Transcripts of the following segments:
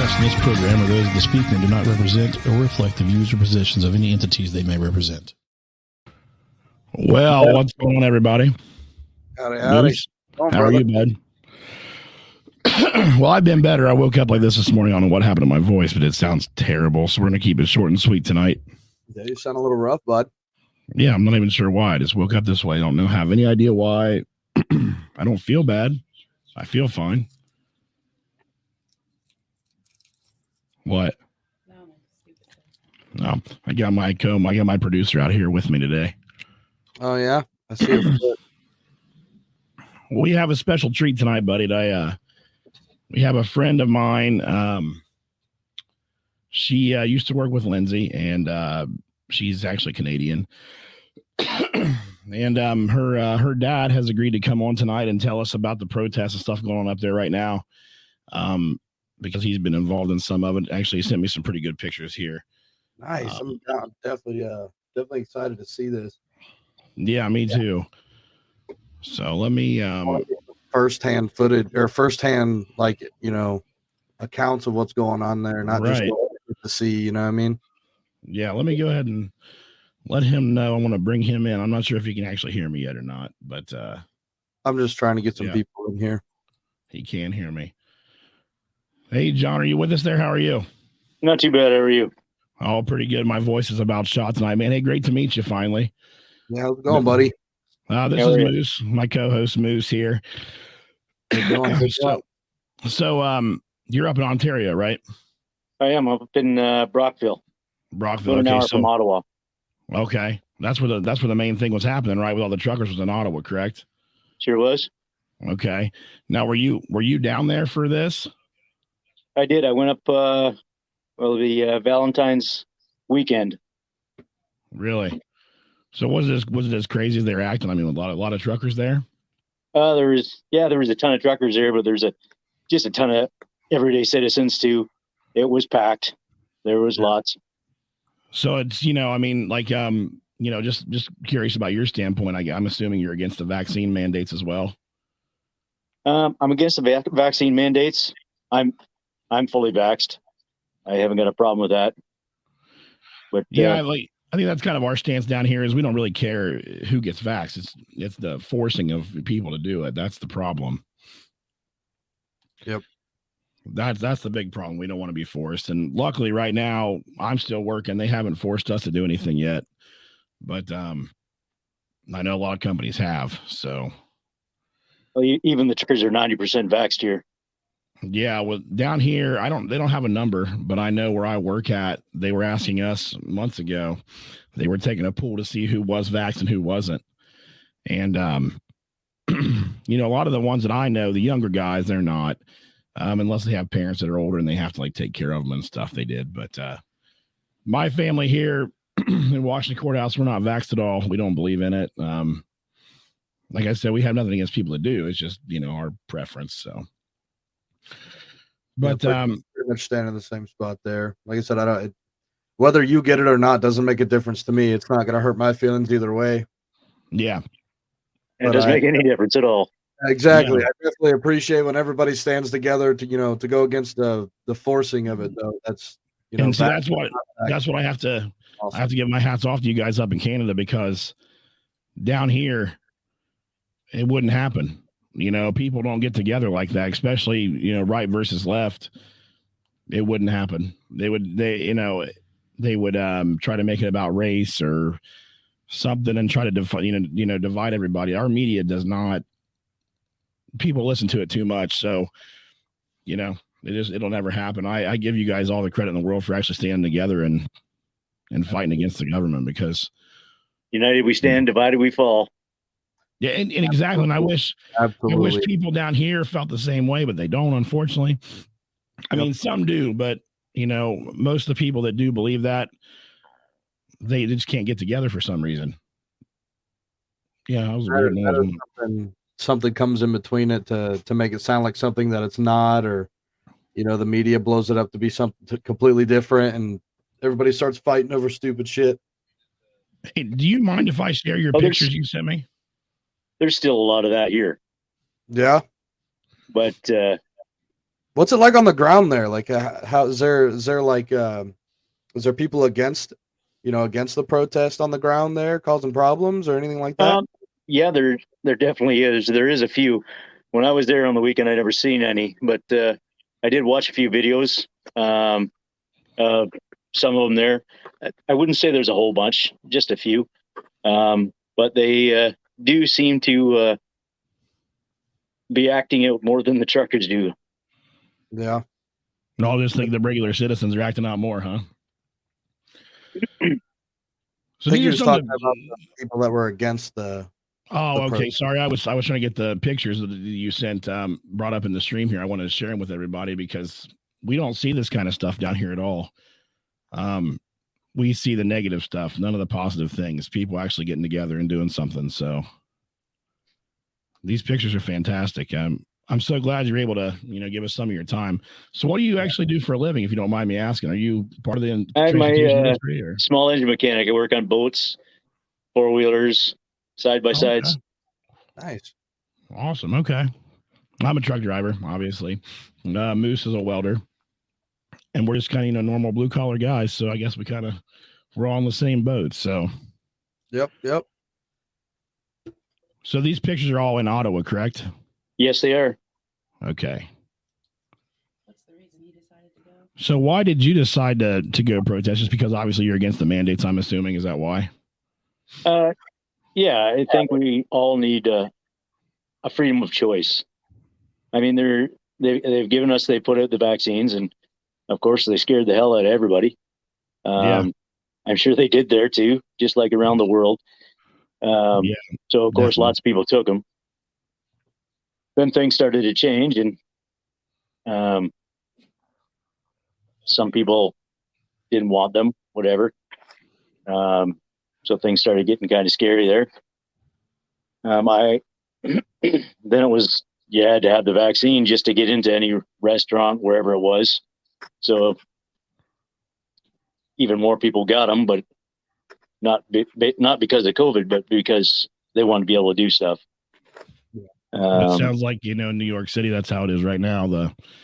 expressed in this program are those of the speaker and do not represent or reflect the views or positions of any entities they may represent. Well, what's going on, everybody? Howdy. How are you, bud? Well, I've been better. I woke up like this morning. I don't know what happened to my voice, but it sounds terrible. So we're going to keep it short and sweet tonight. Yeah, you sound a little rough, bud. Yeah, I'm not even sure why. I just woke up this way. I don't have any idea why. I don't feel bad. I feel fine. What? No, I got my comb. I got my producer out here with me today. Oh, yeah? I see it. We have a special treat tonight, buddy. We have a friend of mine. She used to work with Lindsay, and she's actually Canadian. And her dad has agreed to come on tonight and tell us about the protests and stuff going on up there right now. Because he's been involved in some of it. Actually, he sent me some pretty good pictures here. Nice. I'm definitely excited to see this. Yeah, me too. So let me firsthand footage or firsthand, like, accounts of what's going on there, not just to see, you know what I mean? Yeah, let me go ahead and let him know. I want to bring him in. I'm not sure if he can actually hear me yet or not, but I'm just trying to get some people in here. He can hear me. Hey, John, are you with us there? How are you? Not too bad. How are you? Oh, pretty good. My voice is about shot tonight, man. Hey, great to meet you finally. Yeah, how's it going, buddy? This is Moose, my co-host Moose here. So, you're up in Ontario, right? I am up in Brockville. Brockville, an hour from Ottawa. Okay, that's where the main thing was happening, right? With all the truckers was in Ottawa, correct? Sure was. Okay. Now, were you down there for this? I did. I went up the Valentine's weekend. Really? So was it as crazy as they were acting? I mean, a lot of truckers there. There was a ton of truckers there, but there's just a ton of everyday citizens too. It was packed. There was lots. So it's just curious about your standpoint. I'm assuming you're against the vaccine mandates as well. I'm against the vaccine mandates. I'm fully vaxxed. I haven't got a problem with that. But yeah, I think that's kind of our stance down here is we don't really care who gets vaxxed. It's the forcing of people to do it. That's the problem. Yep. That's the big problem. We don't want to be forced. And luckily right now I'm still working. They haven't forced us to do anything yet. But I know a lot of companies have. So even the truckers are 90% vaxxed here. Yeah, well, down here, they don't have a number, but I know where I work at, they were asking us months ago. They were taking a poll to see who was vaxxed and who wasn't. And, a lot of the ones that I know, the younger guys, they're not, unless they have parents that are older and they have to take care of them and stuff. They did. But my family here in Washington Courthouse, we're not vaxxed at all. We don't believe in it. Like I said, we have nothing against people that do. It's just, our preference. So. But pretty much stand in the same spot there. Like I said, whether you get it or not doesn't make a difference to me. It's not going to hurt my feelings either way. Yeah, it doesn't make any difference at all. Exactly. Yeah. I definitely appreciate when everybody stands together to go against the forcing of it, though. That's and so that's what I have to. Awesome. I have to give my hats off to you guys up in Canada, because down here it wouldn't happen. People don't get together like that, especially, right versus left. It wouldn't happen. They would try to make it about race or something and try to divide everybody. Our media does not, people listen to it too much. So, it'll never happen. I give you guys all the credit in the world for actually standing together and fighting against the government, because united we stand, divided we fall. Yeah, and exactly. And I wish people down here felt the same way, but they don't, unfortunately. I mean, some do, but most of the people that do believe that, they just can't get together for some reason. Yeah, that was weird. Something comes in between it to make it sound like something that it's not, or the media blows it up to be something completely different, and everybody starts fighting over stupid shit. Hey, do you mind if I share your pictures you sent me? There's still a lot of that here. Yeah. But What's it like on the ground there? Like, how is there like is there people against the protest on the ground there causing problems or anything like that? Yeah, there definitely is. There is a few. When I was there on the weekend, I never seen any, but I did watch a few videos. Some of them there. I wouldn't say there's a whole bunch, just a few. But they do seem to be acting out more than the truckers do. Yeah. And I'll just think the regular citizens are acting out more, huh? So I think these you're are just some of talking about the. the people that were against the Oh, okay. protest. Sorry, I was trying to get the pictures that you sent brought up in the stream here. I wanted to share them with everybody because we don't see this kind of stuff down here at all. We see the negative stuff, none of the positive things. People actually getting together and doing something. So these pictures are fantastic. I'm so glad you're able to, give us some of your time. So what do you actually do for a living, if you don't mind me asking? Are you part of the I'm transportation a industry or? small engine mechanic. I work on boats, four-wheelers, side-by-sides. Okay. Nice. Awesome. Okay. I'm a truck driver, obviously. Moose is a welder. And we're just kind of, normal blue collar guys. So I guess we're all in the same boat. So. Yep. So these pictures are all in Ottawa, correct? Yes, they are. Okay. What's the reason you decided to go? So why did you decide to go protest? Just because obviously you're against the mandates, I'm assuming. Is that why? Yeah, I think we all need a freedom of choice. I mean, they've given us, they put out the vaccines, and of course they scared the hell out of everybody. Yeah. I'm sure they did there too, just like around the world. Yeah, So of course, definitely. lots of people took them. Then things started to change, and some people didn't want them, whatever. So things started getting kind of scary there. I then it was you had to have the vaccine just to get into any restaurant wherever it was. So even more people got them, but not because of COVID, but because they want to be able to do stuff. It sounds like New York City. That's how it is right now.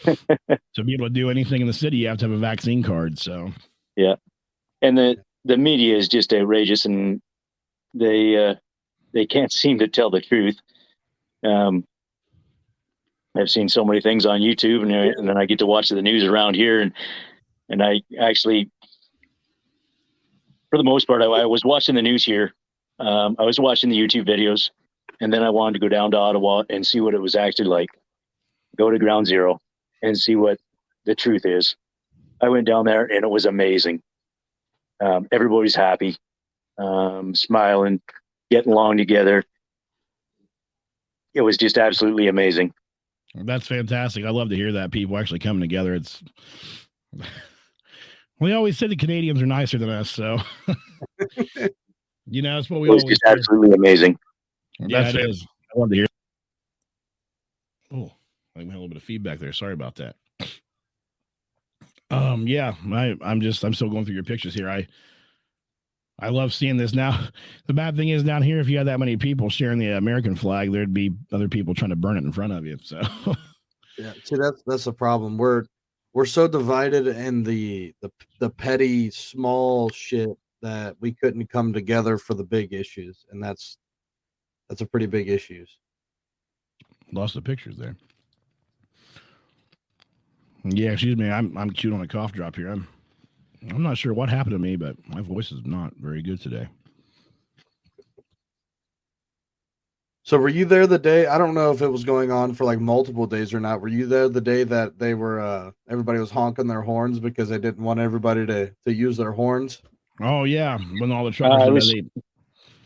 To be able to do anything in the city, you have to have a vaccine card. So yeah, and the media is just outrageous, and they can't seem to tell the truth. I've seen so many things on YouTube, and then I get to watch the news around here, and I actually, for the most part, I was watching the news here. I was watching the YouTube videos, and then I wanted to go down to Ottawa and see what it was actually like. Go to ground zero and see what the truth is. I went down there, and it was amazing. Everybody's happy, smiling, getting along together. It was just absolutely amazing. that's fantastic. I love to hear that people actually coming together. It's we always say the Canadians are nicer than us, so that's what we always just hear. Absolutely amazing. Yeah, it is. I love to hear. Oh, I had a little bit of feedback there. Sorry about that. Yeah, I'm still going through your pictures here. I love seeing this. Now, the bad thing is down here, if you had that many people sharing the American flag, there'd be other people trying to burn it in front of you. So, Yeah. See, that's the problem. We're so divided in the petty small shit that we couldn't come together for the big issues, and that's a pretty big issue. Lost the pictures there. Yeah, excuse me. I'm chewing on a cough drop here. I'm not sure what happened to me, but my voice is not very good today. So were you there the day? I don't know if it was going on for like multiple days or not. Were you there the day that they were everybody was honking their horns because they didn't want everybody to use their horns? Oh yeah, when all the truckers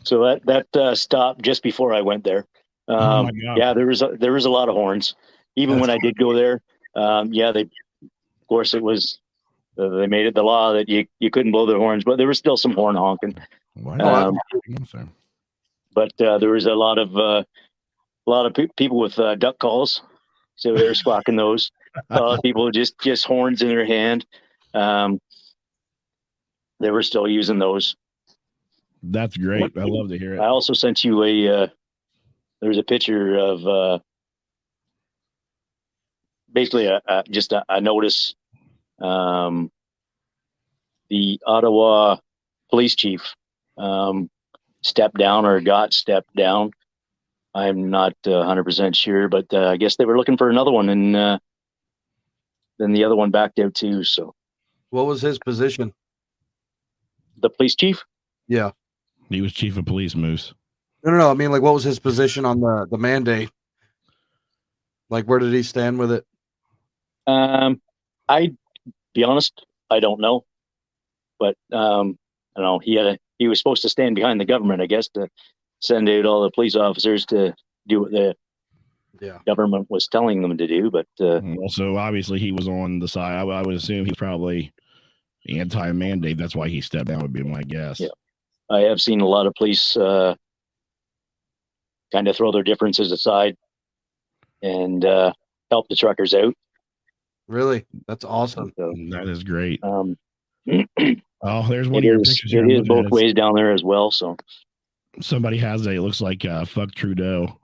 so that stopped just before I went there. Oh my God. Yeah, there was a lot of horns. Even when I did go there, of course it was they made it the law that you couldn't blow their horns, but there was still some horn honking. But there was a lot of people with duck calls, so they were squawking those. People just horns in their hand. They were still using those. That's great. I love to hear it. I also sent you there's a picture of basically just a notice. The Ottawa police chief stepped down or got stepped down. I'm not 100% sure, but I guess they were looking for another one, and then the other one backed out too. So, what was his position? the police chief? Yeah, he was chief of police, Moose. no. I mean, like, what was his position on the mandate? Like, where did he stand with it? I be honest, I don't know, but I don't know. He was supposed to stand behind the government, I guess, to send out all the police officers to do what the government was telling them to do. But also, obviously, he was on the side. I would assume he's probably anti-mandate. That's why he stepped down, would be my guess. Yeah, I have seen a lot of police kind of throw their differences aside and help the truckers out. Really? That's awesome. So, that is great. Oh, there's one of your pictures here. It is both ways down there as well. So somebody has it looks like fuck Trudeau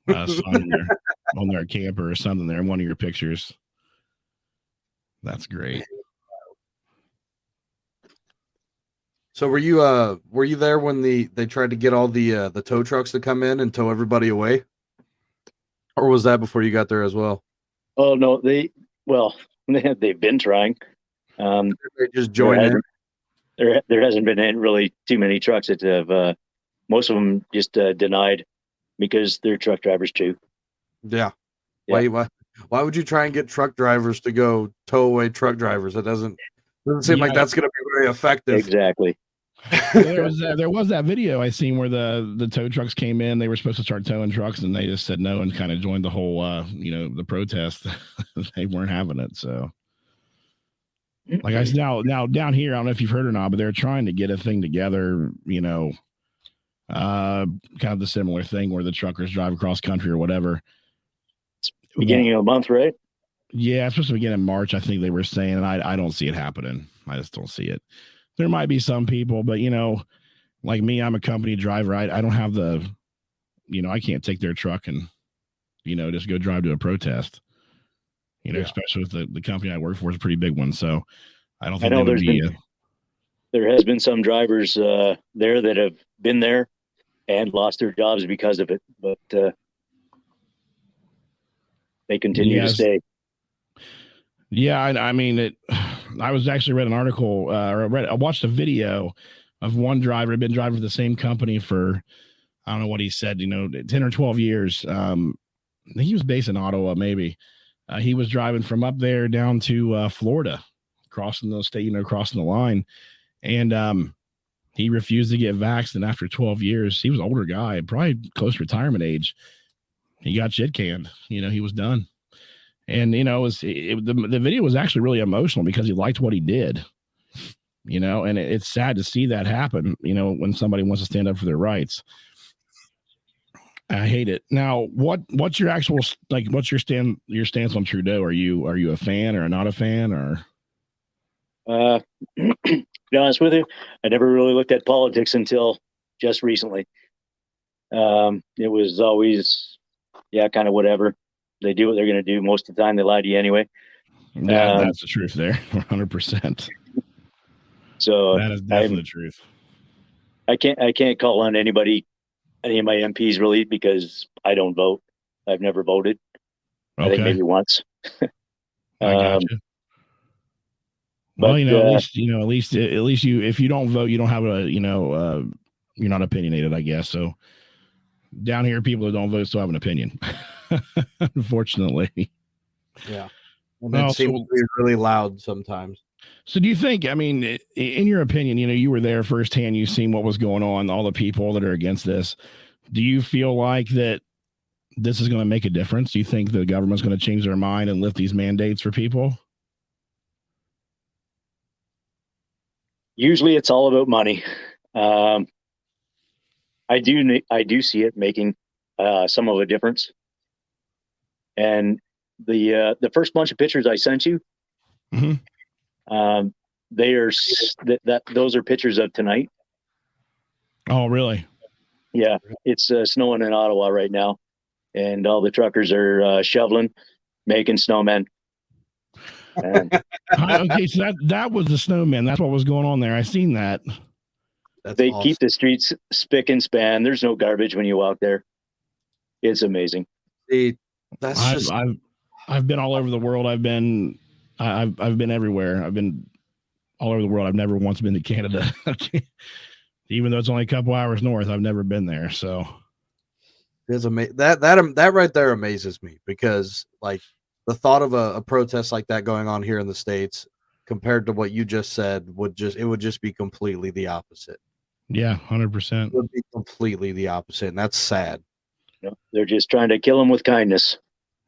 on their camper or something there in one of your pictures. That's great. So were you there when they tried to get all the tow trucks to come in and tow everybody away? Or was that before you got there as well? Oh no, they've been trying. They just join in. There hasn't been really too many trucks that have. Most of them just denied because they're truck drivers too. Yeah. Why would you try and get truck drivers to go tow away truck drivers? It doesn't seem like that's going to be very effective. Exactly. There was that video I seen where the tow trucks came in. They were supposed to start towing trucks, and they just said no and kind of joined the whole the protest. They weren't having it. So, like I said, now down here, I don't know if you've heard or not, but they're trying to get a thing together. Kind of the similar thing where the truckers drive across country or whatever. It's beginning of the month, right? Yeah, it's supposed to begin in March. I think they were saying, and I don't see it happening. I just don't see it. There might be some people, but like me, I'm a company driver. I don't have the, I can't take their truck and, just go drive to a protest. Especially with the company I work for is a pretty big one. So I don't think there has been some drivers there that have been there and lost their jobs because of it, but they continue to stay. Yeah, I mean, I was actually read an article, I watched a video of one driver had been driving for the same company for, I don't know what he said, 10 or 12 years. I think he was based in Ottawa, maybe. He was driving from up there down to Florida, crossing the state, crossing the line. And he refused to get vaxxed. And after 12 years, he was an older guy, probably close to retirement age. He got shit canned. He was done. And, the video was actually really emotional because he liked what he did, and it's sad to see that happen, when somebody wants to stand up for their rights. I hate it. Now, what's your actual, what's your stance on Trudeau? Are you a fan or not a fan or? To be honest with you, I never really looked at politics until just recently. It was always, kind of whatever. They do what they're going to do. Most of the time, they lie to you anyway. Yeah, that's the truth there, 100%. So that is definitely the truth. I can't call on any of my MPs really because I don't vote. I've never voted. Okay. I think maybe once. I gotcha. Well, at least you, if you don't vote, you don't have a, you're not opinionated, I guess. So down here, people that don't vote still have an opinion. Unfortunately. Yeah. And that seems to be really loud sometimes. So do you think, in your opinion, you were there firsthand, you've seen what was going on, all the people that are against this. Do you feel like that this is going to make a difference? Do you think the government's going to change their mind and lift these mandates for people? Usually it's all about money. I do see it making some of a difference. And the first bunch of pictures I sent you, they are those are pictures of tonight. Oh, really? Yeah, it's snowing in Ottawa right now, and all the truckers are shoveling. making snowmen. And Okay, so that was the snowman. That's what was going on there. I seen that. That's they awesome. keep the streets spick and span. There's no garbage when you walk there. It's amazing. See, that's I've been all over the world. I've been everywhere. I've been all over the world. I've never once been to Canada. Even though it's only a couple hours north, I've never been there. So it's that right there amazes me, because like the thought of a protest like that going on here in the States compared to what you just said would just be completely the opposite. Yeah, 100%. It would be completely the opposite, and that's sad. They're just trying to kill them with kindness.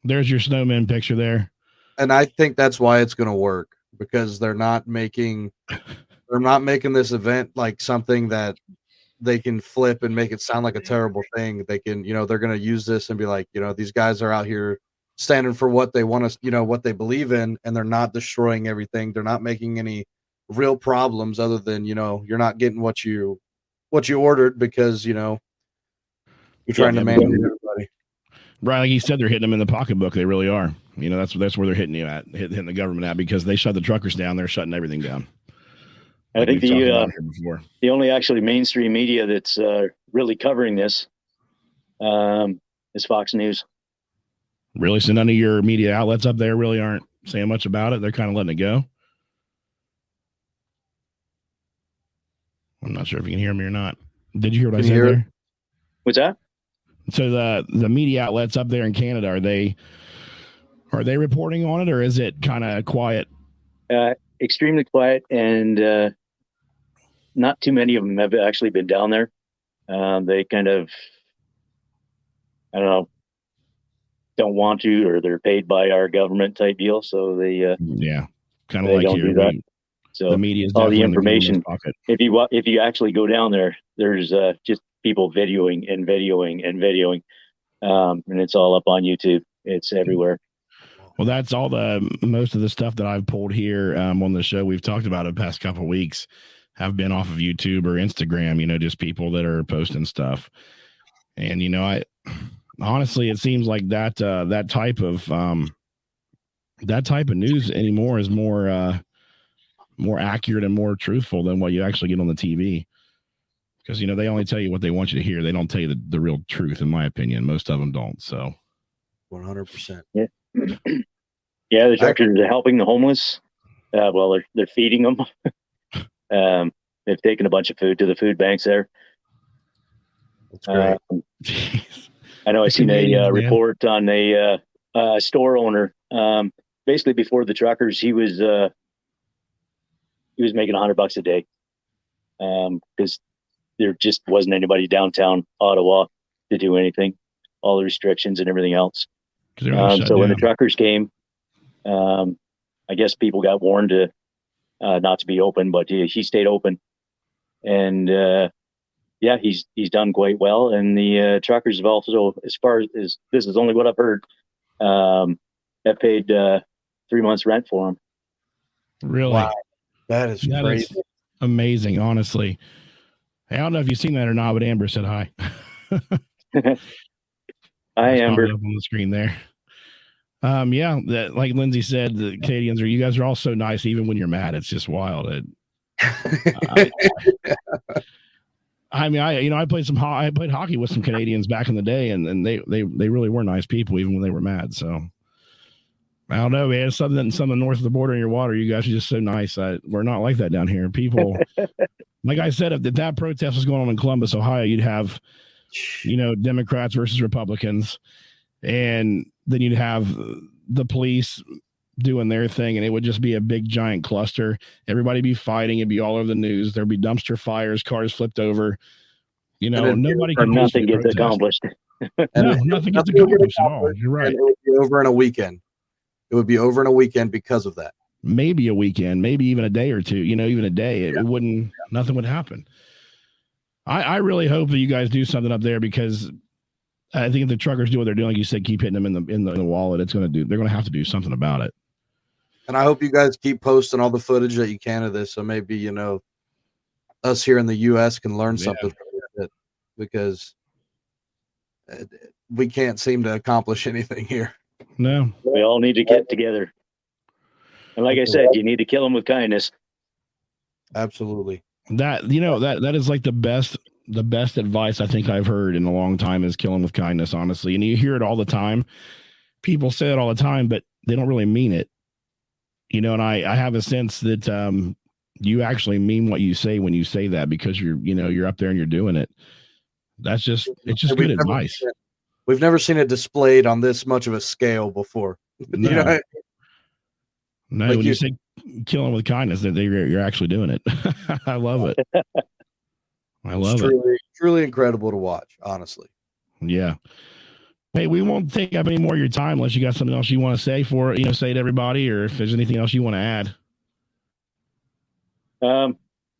There's your snowman picture there. And I think that's why it's going to work, because they're not making this event like something that they can flip and make it sound like a terrible thing. They can, they're going to use this and be like, these guys are out here standing for what they want to, what they believe in, and they're not destroying everything. They're not making any real problems other than, you're not getting what you ordered because, you're trying to manage everybody. Right, like he said, they're hitting them in the pocketbook. They really are. That's where they're hitting you at, hitting the government at, because they shut the truckers down. They're shutting everything down. I think the only actually mainstream media that's really covering this is Fox News. Really? So none of your media outlets up there really aren't saying much about it? They're kind of letting it go? I'm not sure if you can hear me or not. Did you hear what I said there? What's that? So the media outlets up there in Canada, are they reporting on it, or is it kind of quiet? Extremely quiet, and not too many of them have actually been down there. They kind of, I don't know, don't want to, or they're paid by our government type deal. So they kind of like don't here. Do that. So the media is all the information. If you actually go down there's just people videoing, and it's all up on YouTube. It's everywhere. Well, that's all most of the stuff that I've pulled here on the show we've talked about in the past couple of weeks have been off of YouTube or Instagram, just people that are posting stuff. And, I honestly, it seems like that type of news anymore is more accurate and more truthful than what you actually get on the TV. Because, they only tell you what they want you to hear. They don't tell you the real truth, in my opinion. Most of them don't. So 100%. Yeah. Yeah, the truckers are helping the homeless. Well, they're feeding them. They've taken a bunch of food to the food banks there. That's great. I know I seen a report on a store owner. Basically, before the truckers, he was making $100 a day, because there just wasn't anybody downtown Ottawa to do anything, all the restrictions and everything else. So when the truckers came, I guess people got warned to not to be open, but he stayed open, and he's done quite well. And the truckers have also, as far as this is only what I've heard, have paid 3 months rent for him. Really? Wow. That is crazy. Is amazing, honestly. I don't know if you've seen that or not, but Amber said hi. Hi, Amber. Up on the screen there. Like Lindsay said, the Canadians you guys are all so nice, even when you're mad. It's just wild. I played hockey with some Canadians back in the day, and they really were nice people, even when they were mad. So I don't know, man. Something north of the border in your water, you guys are just so nice. We're not like that down here. People, like I said, if that protest was going on in Columbus, Ohio, you'd have, Democrats versus Republicans, and then you'd have the police doing their thing, and it would just be a big giant cluster. Everybody be fighting. It'd be all over the news. There'd be dumpster fires, cars flipped over. Nobody can. Nothing gets accomplished. No, nothing gets accomplished at all. You're right. It would be over in a weekend. It would be over in a weekend because of that. Maybe a weekend, maybe even a day or two. Even a day, it wouldn't. Nothing would happen. I really hope that you guys do something up there, because I think if the truckers do what they're doing, like you said, keep hitting them in the wallet, they're going to have to do something about it. And I hope you guys keep posting all the footage that you can of this, so maybe us here in the U.S. can learn something from it, because we can't seem to accomplish anything here. No. We all need to get together. And like I said, you need to kill them with kindness. Absolutely. That that is like the best advice I think I've heard in a long time is kill them with kindness, honestly. And you hear it all the time. People say it all the time, but they don't really mean it. And I have a sense that you actually mean what you say when you say that, because you're up there and you're doing it. It's just good advice. We've never seen it displayed on this much of a scale before. No. No, Like when you say kill them with kindness, that you're actually doing it. I love it. I love it. Truly incredible to watch, honestly. Yeah. Hey, we won't take up any more of your time unless you got something else you want to say say to everybody, or if there's anything else you want to add.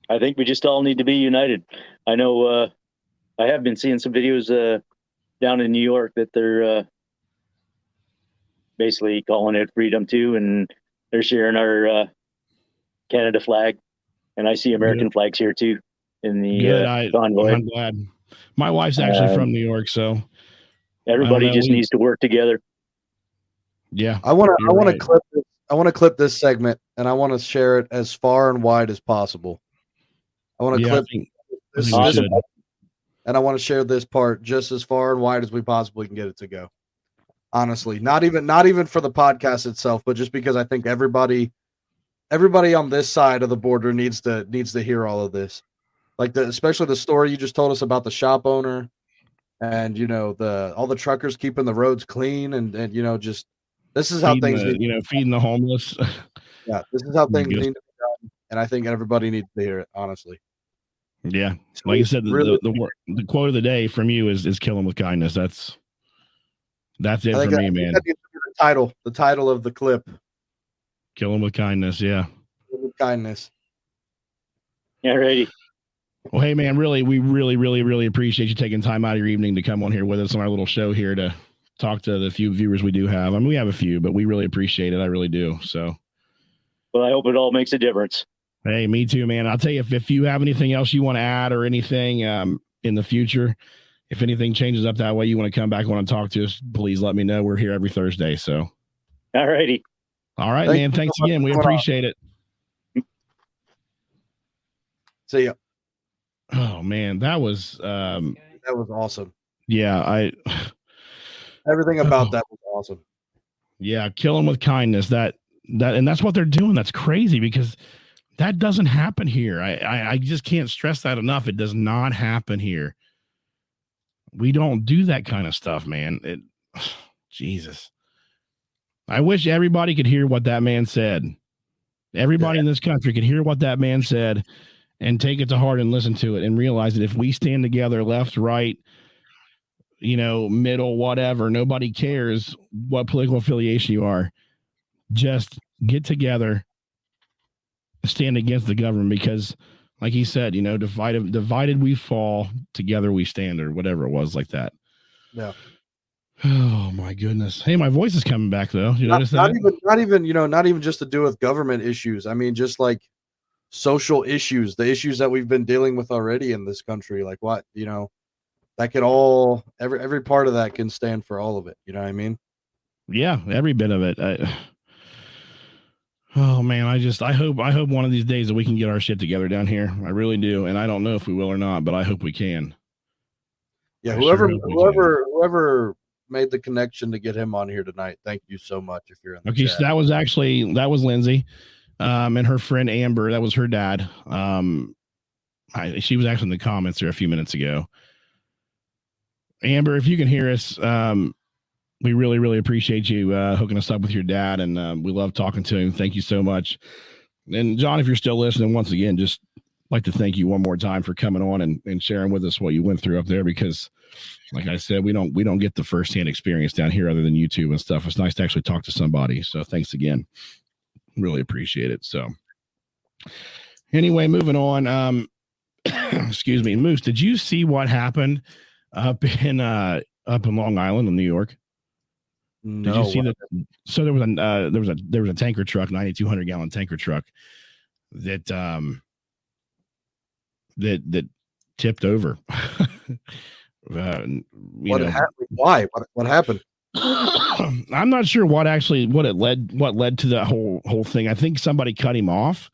I think we just all need to be united. I know I have been seeing some videos down in New York that they're basically calling it freedom too, and they're sharing our Canada flag, and I see American flags here too in the convoy. I'm glad. My wife's actually from New York, so everybody just needs to work together. Yeah, I want to clip this. I want to clip this segment, and I want to share it as far and wide as possible. I want to clip this, and I want to share this part just as far and wide as we possibly can get it to go. Honestly, not even for the podcast itself, but just because I think everybody on this side of the border needs to hear all of this. Like especially the story you just told us about the shop owner, and all the truckers keeping the roads clean, and just this is how things feeding the homeless. Yeah, this is how things need to be done, and I think everybody needs to hear it, honestly. Yeah, like you said, the quote of the day from you is "kill them with kindness." That's it for me, man. The title of the clip: "Kill them with kindness." Yeah, with kindness. Yeah, righty. Well, hey, man, we really appreciate you taking time out of your evening to come on here with us on our little show here to talk to the few viewers we do have. I mean, we have a few, but we really appreciate it. I really do. So, well, I hope it all makes a difference. Hey, me too, man. I'll tell you, if you have anything else you want to add or anything in the future, if anything changes up that way, you want to come back, want to talk to us, please let me know. We're here every Thursday. So, all righty. All right, man. Thanks again. We appreciate it. See ya. Oh man, that was awesome. Yeah, everything about that was awesome. Yeah, kill them with kindness. And that's what they're doing. That's crazy because that doesn't happen here. I just can't stress that enough. It does not happen here. We don't do that kind of stuff, man. Jesus. I wish everybody could hear what that man said. Everybody in this country could hear what that man said and take it to heart and listen to it and realize that if we stand together, left, right, middle, whatever, nobody cares what political affiliation you are. Just get together, stand against the government, because like he said, divided we fall, together we stand, or whatever it was like that. Yeah. Oh my goodness. Hey, my voice is coming back though. You notice that? Not even just to do with government issues. I mean, just like social issues, the issues that we've been dealing with already in this country. Like what, that could all, every part of that can stand for all of it. You know what I mean? Yeah, every bit of it. Oh man, I hope one of these days that we can get our shit together down here. I really do, and I don't know if we will or not, but I hope we can. Yeah, whoever made the connection to get him on here tonight, thank you so much. If you're in the chat. So that was Lindsay, and her friend Amber. That was her dad. She was actually in the comments there a few minutes ago. Amber, if you can hear us, we really appreciate you hooking us up with your dad, and we love talking to him. Thank you so much. And John, if you're still listening, once again, just like to thank you one more time for coming on and sharing with us what you went through up there, because like I said, we don't get the firsthand experience down here other than YouTube and stuff. It's nice to actually talk to somebody. So thanks again. Really appreciate it. So anyway, moving on. Excuse me, Moose, did you see what happened up in Long Island in New York? No. Did you see that? So there was a tanker truck, 9,200 gallon tanker truck that tipped over. What happened? Why? What happened? I'm not sure what led to that whole thing. I think somebody cut him off,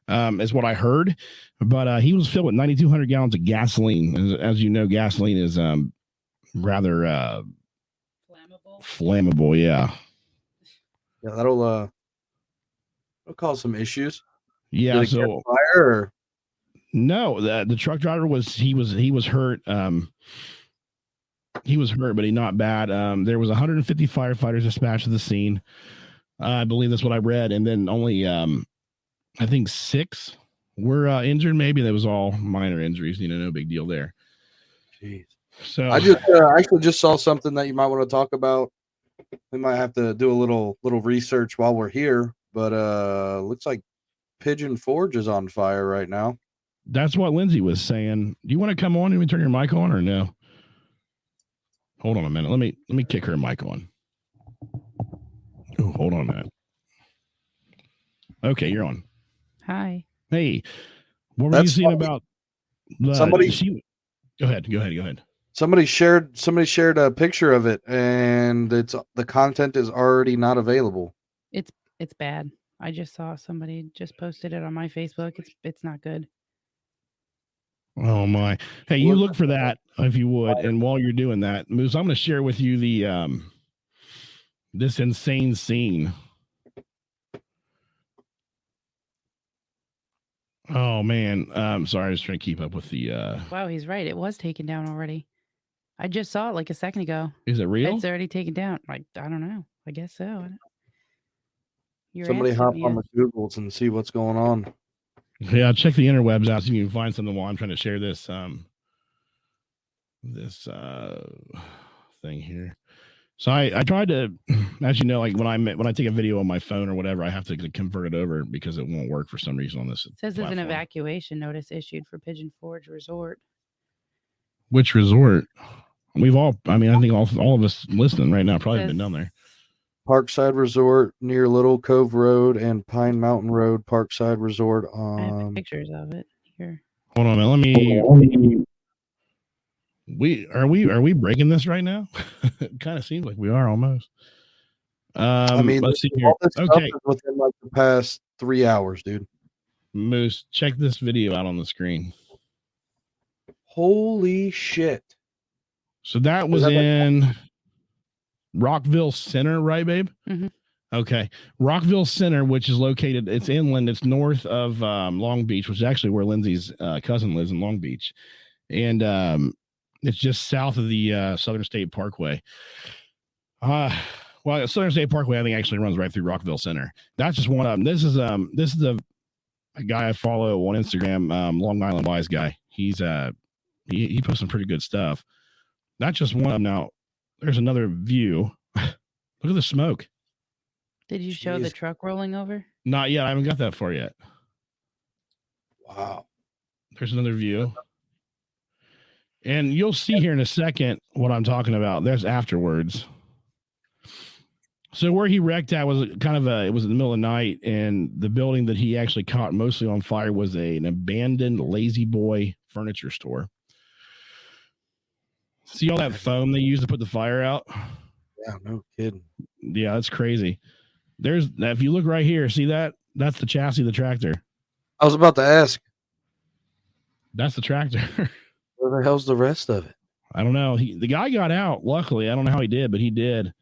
is what I heard. But he was filled with 9,200 gallons of gasoline. As you know, gasoline is rather flammable. Yeah. Yeah, that'll cause some issues. Yeah. Did it So catch fire or? no, the truck driver was hurt. He was hurt, but he not bad. There was 150 firefighters dispatched to the scene. I believe that's what I read, and then only I think 6 were injured. Maybe that was all minor injuries. No big deal there. Jeez. So I actually just saw something that you might want to talk about. We might have to do a little research while we're here, but looks like Pigeon Forge is on fire right now. that's what Lindsay was saying. Do you want to come on and we turn your mic on or no? Hold on a minute. Let me kick her mic on. Oh, hold on a minute. Okay, you're on. Hi. Hey, what were you saying about somebody? Go ahead. Somebody shared a picture of it, and the content is already not available. It's bad. I just saw somebody just posted it on my Facebook. It's not good. Oh my! Hey, you look for that if you would, and while you're doing that, Moose, I'm going to share with you the this insane scene. Oh man, sorry, I was trying to keep up with the. Wow, he's right. It was taken down already. I just saw it like a second ago. Is it real? It's already taken down. Like I don't know. I guess so. Somebody hop on the Googles and see what's going on. Yeah, check the interwebs out so you can find something while I'm trying to share this this thing here. So I tried to, as you know, like when I take a video on my phone or whatever, I have to convert it over because it won't work for some reason on this. It says there's an evacuation notice issued for Pigeon Forge Resort. Which resort? I think all of us listening right now probably been down there. Parkside Resort near Little Cove Road and Pine Mountain Road. Parkside Resort. I have pictures of it here. Hold on, let me. Are we breaking this right now? It kind of seems like we are almost. I mean, let's see here. Okay, within like the past 3 hours, dude. Moose, check this video out on the screen. Holy shit! So that was in Rockville Center, right, babe? Mm-hmm. Okay, Rockville Center, which is located, it's inland. It's north of Long Beach, which is actually where Lindsay's cousin lives in Long Beach, and it's just south of the Southern State Parkway. Well, Southern State Parkway, I think, actually runs right through Rockville Center. That's just one of them. This is a guy I follow on Instagram, Long Island Wise guy. He's he posts some pretty good stuff. That's just one of them. Now, there's another view. Look at the smoke. Did you show the truck rolling over? Not yet. I haven't got that far yet. Wow. There's another view. And you'll see here in a second what I'm talking about. There's afterwards. So where he wrecked at was it was in the middle of the night, and the building that he actually caught mostly on fire was an abandoned Lazy Boy furniture store. See all that foam they use to put the fire out? Yeah, no kidding. Yeah, that's crazy. If you look right here, see that? That's the chassis of the tractor. I was about to ask. That's the tractor. Where the hell's the rest of it? I don't know. The guy got out. Luckily, I don't know how he did, but he did.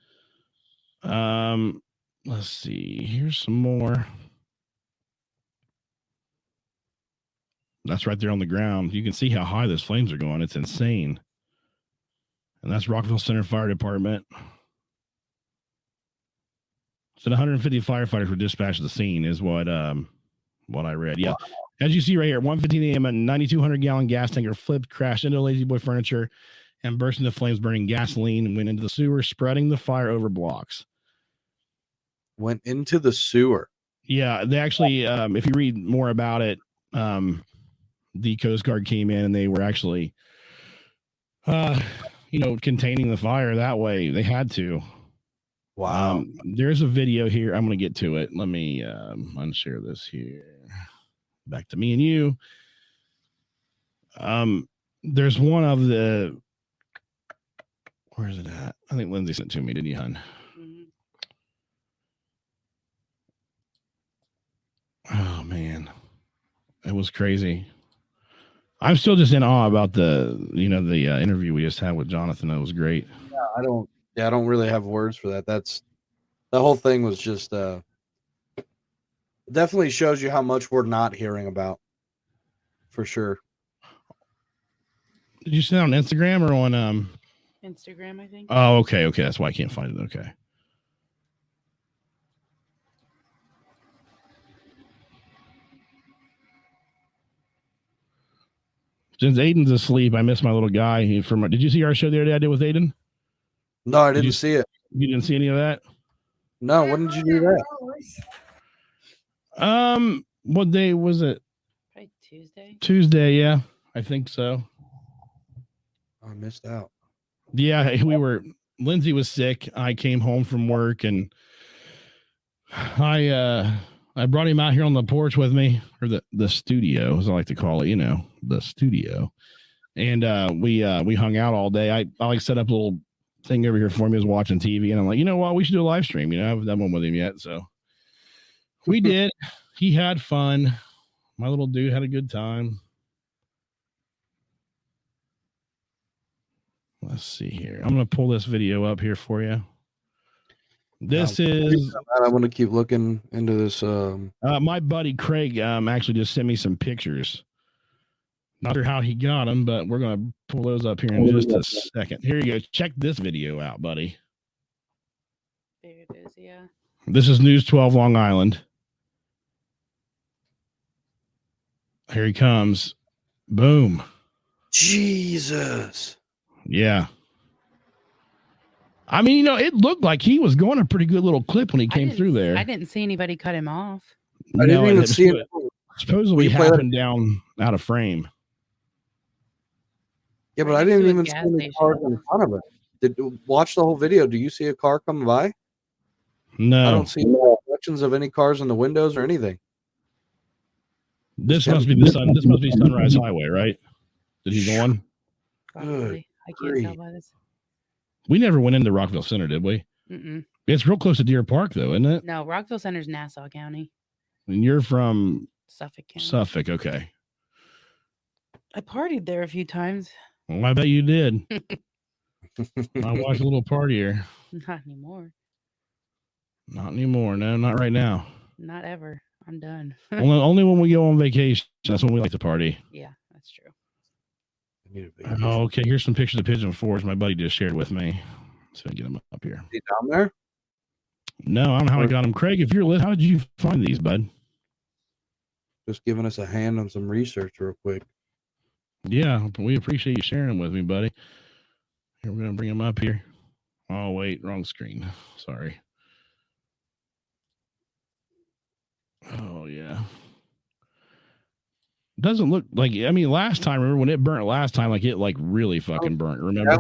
Let's see. Here's some more. That's right there on the ground. You can see how high those flames are going. It's insane. And that's Rockville Center Fire Department. So 150 firefighters were dispatched to the scene is what I read. Yeah. Wow. As you see right here, 1:15 a.m., a 9,200 gallon gas tanker flipped, crashed into Lazy Boy furniture, and burst into flames, burning gasoline, and went into the sewer, spreading the fire over blocks. Went into the sewer. Yeah, they actually, if you read more about it, the Coast Guard came in and they were actually, containing the fire that way. They had to. Wow. There's a video here. I'm going to get to it. Let me unshare this here. Back to me and you. There's one of the Where is it at? I think Lindsay sent it to me, didn't you, hon? Mhm. Oh man, it was crazy. I'm still just in awe about the interview we just had with Jonathan. That was great. I don't really have words for that. The whole thing was just definitely shows you how much we're not hearing about, for sure. Did you see that on Instagram or on Instagram, I think. Oh, okay. That's why I can't find it. Okay. Since Aiden's asleep, I miss my little guy. Did you see our show the other day I did with Aiden? No, I didn't see it. You didn't see any of that? No, when did you do that? What day was it? Probably Tuesday. Tuesday, yeah. I think so. I missed out. Yeah, Lindsay was sick. I came home from work and I brought him out here on the porch with me, or the studio, as I like to call it, the studio. And we hung out all day. I like set up a little thing over here for me. I was watching TV, and I'm like, you know what? We should do a live stream. I haven't done one with him yet, so we did. He had fun. My little dude had a good time. Let's see here. I'm gonna pull this video up here for you. This is. I want to keep looking into this. My buddy Craig actually just sent me some pictures. Not sure how he got them, but we're gonna pull those up here in just a second. Here you go. Check this video out, buddy. There it is. Yeah. This is News 12 Long Island. Here he comes. Boom. Jesus. Yeah. I mean, it looked like he was going a pretty good little clip when he came through there. I didn't see anybody cut him off. I didn't even see it. Supposedly happened down out of frame. Yeah, but I didn't even see any cars in front of it. Watch the whole video. Do you see a car coming by? No. I don't see no reflections of any cars in the windows or anything. This must be Sunrise Highway, right? Did he go on? Probably. I can't tell by this. We never went into Rockville Center, did we? Mm-mm. It's real close to Deer Park, though, isn't it? No, Rockville Center's Nassau County. And you're from Suffolk County. Suffolk, okay. I partied there a few times. Well, I bet you did. I watched a little partier. Not anymore. Not anymore. No, not right now. Not ever. I'm done. only when we go on vacation. That's when we like to party. Yeah, that's true. Oh, okay. Here's some pictures of Pigeon Forge my buddy just shared with me. So I get them up here. Is he down there? No, I don't know how I got them. Craig, if you're listening, how did you find these, bud? Just giving us a hand on some research real quick. Yeah, we appreciate you sharing them with me, buddy. Here, we're going to bring them up here. Oh, wait, wrong screen. Sorry. Oh, yeah. Doesn't look like, I mean, last time, remember when it burnt last time, like it like really fucking burnt, remember?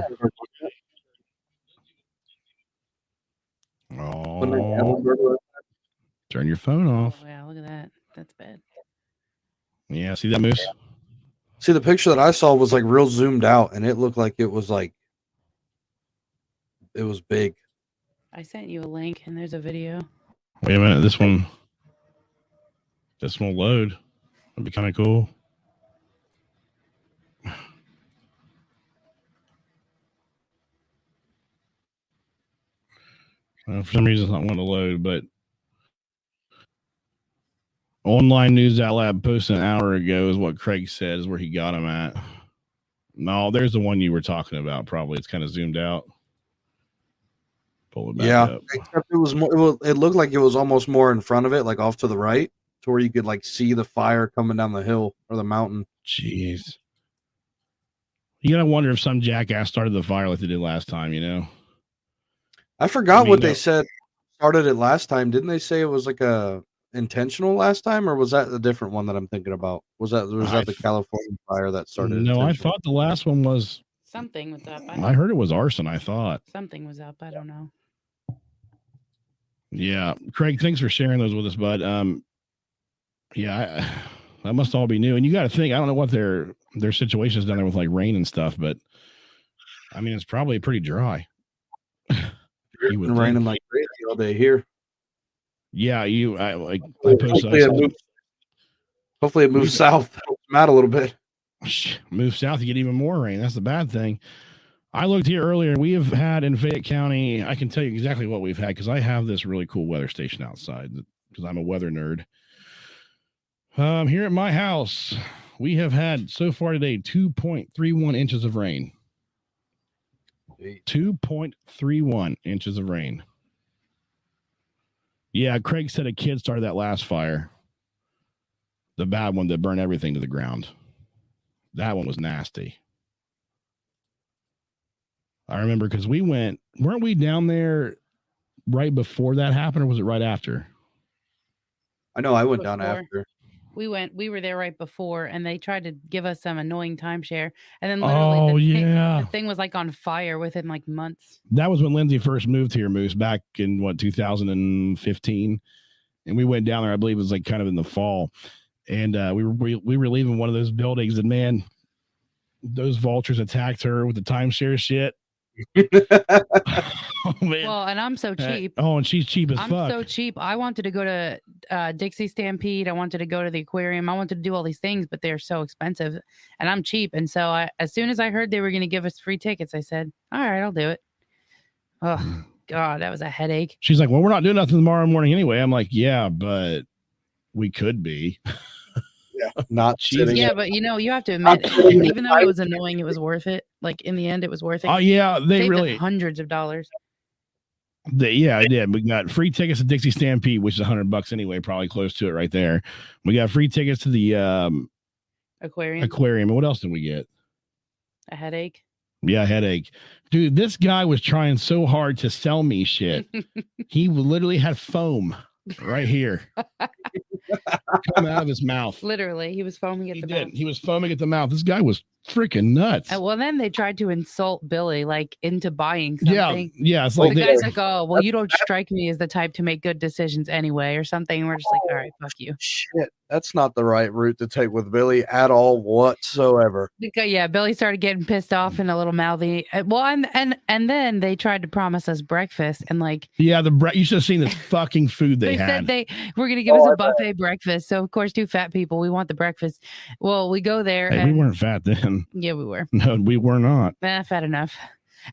Oh, turn your phone off. Oh, yeah, look at that. That's bad. Yeah, see that, Moose? See, the picture that I saw was like real zoomed out, and it looked like it was big. I sent you a link, and there's a video. Wait a minute, this one will load. That'd be kind of cool. For some reason, it's not wanting to load, but Online News Outlet posted an hour ago is what Craig said is where he got him at. No, there's the one you were talking about. Probably it's kind of zoomed out. Pull it back up. Except it was more. It looked like it was almost more in front of it, like off to the right, to where you could like see the fire coming down the hill or the mountain. Jeez. You gotta wonder if some jackass started the fire like they did last time. I forgot what they said started it last time. Didn't they say it was like a intentional last time, or was that a different one that I'm thinking about? Was that the California fire that started? No, I thought the last one was something was up. I heard it was arson. I thought something was up. I don't know. Yeah, Craig, thanks for sharing those with us, bud. Yeah, that must all be new. And you got to think, I don't know what their situation is down there with like rain and stuff, but I mean, it's probably pretty dry. It's been raining like crazy all day here. Yeah, I posted. Hopefully it moves south. Helps them out a little bit. Move south, you get even more rain. That's the bad thing. I looked here earlier. We have had in Fayette County, I can tell you exactly what we've had because I have this really cool weather station outside because I'm a weather nerd. Here at my house, we have had so far today 2.31 inches of rain. 2.31 inches of rain. Yeah, Craig said a kid started that last fire. The bad one that burned everything to the ground. That one was nasty. I remember because weren't we down there right before that happened, or was it right after? I know I went down after. We were there right before, and they tried to give us some annoying timeshare, and then literally the thing was like on fire within like months. That was when Lindsay first moved here, Moose, back in 2015, and we went down there. I believe it was like kind of in the fall, and we were leaving one of those buildings, and man, those vultures attacked her with the timeshare shit. Oh, well, and I'm so cheap. And she's cheap as fuck. I'm so cheap. I wanted to go to Dixie Stampede. I wanted to go to the aquarium. I wanted to do all these things, but they're so expensive, and I'm cheap. And so as soon as I heard they were going to give us free tickets, I said, all right, I'll do it. Oh, God, that was a headache. She's like, well, we're not doing nothing tomorrow morning anyway. I'm like, yeah, but we could be. Yeah, not cheating. Yeah, but you have to admit, even though it was annoying, it was worth it. Like in the end, it was worth it. Oh yeah, they saved really us hundreds of dollars. I did. We got free tickets to Dixie Stampede, which is $100 anyway, probably close to it right there. We got free tickets to the aquarium. And what else did we get? A headache. Yeah, a headache. Dude, this guy was trying so hard to sell me shit. He literally had foam right here. Coming out of his mouth. Literally, he was foaming at the mouth. He was foaming at the mouth. This guy was freaking nuts. Well, then they tried to insult Billy, like into buying something. Yeah. It's like the guy's like, "Oh, well, you don't strike me as the type to make good decisions anyway," or something. And we're just like, "All right, fuck you." Shit, that's not the right route to take with Billy at all whatsoever. Yeah, Billy started getting pissed off and a little mouthy. Well, and then they tried to promise us breakfast, and like, yeah, you should have seen this fucking food they had. Said they were going to give us a buffet breakfast. So of course, two fat people, we want the breakfast. Well, we go there. Hey, we weren't fat then. Yeah, we were. No, we were not. Fat enough.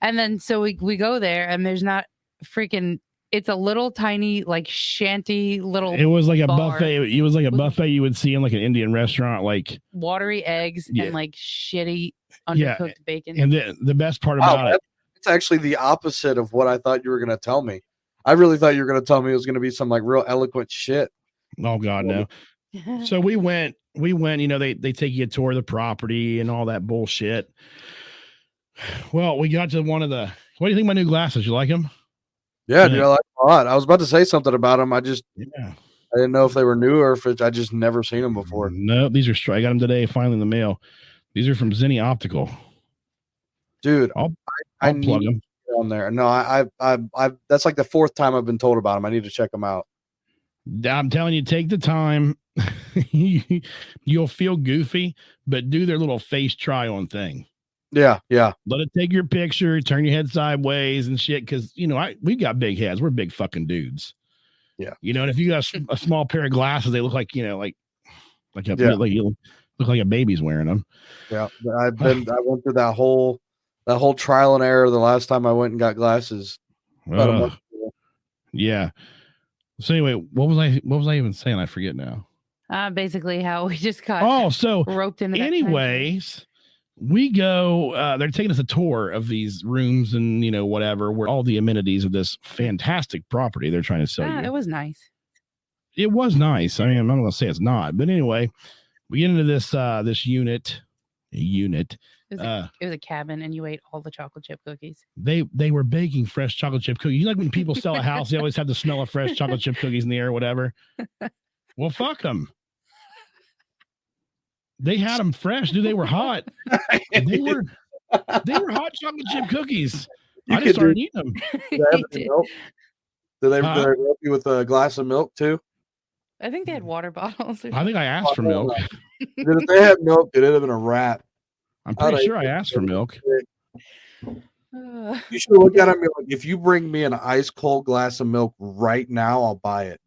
And then so we go there, and there's not freaking. It's a little tiny like shanty little. It was like a buffet. It was like a buffet you would see in like an Indian restaurant, like watery eggs and like shitty undercooked bacon. And the best part about it, it's actually the opposite of what I thought you were going to tell me. I really thought you were going to tell me it was going to be some like real eloquent shit. Oh God, no. So we went, they take you a tour of the property and all that bullshit. Well, we got to what do you think of my new glasses? You like them? Yeah, dude, I like them a lot. I was about to say something about them. I didn't know if they were new or if I just never seen them before. No, these are I got them today, finally in the mail. These are from Zenni Optical. Dude, I plug them on there. No, I that's like the fourth time I've been told about them. I need to check them out. I'm telling you, take the time. You'll feel goofy, but do their little face try on thing. Yeah. Let it take your picture, turn your head sideways and shit. Cause we've got big heads. We're big fucking dudes. Yeah. And if you got a small pair of glasses, they look like, you look like a baby's wearing them. Yeah. I went through that whole trial and error the last time I went and got glasses. Yeah. So anyway, what was I even saying? I forget now. Basically how we just got roped into that. Anyways, we go, they're taking us a tour of these rooms and, whatever, where all the amenities of this fantastic property they're trying to sell you. It was nice. It was nice. I mean, I'm not going to say it's not, but anyway, we get into this unit. It was a cabin, and you ate all the chocolate chip cookies. They were baking fresh chocolate chip cookies. You know, like when people sell a house, they always have the smell of fresh chocolate chip cookies in the air or whatever. Well, fuck them. They had them fresh, dude. They were hot. They were hot chocolate chip cookies. I just started eating them. Did they help you with a glass of milk too? I think they had water bottles. I think I asked for milk. If they had milk, it would have been a wrap. I'm pretty sure I asked for milk. You should look at him and be like, if you bring me an ice cold glass of milk right now, I'll buy it.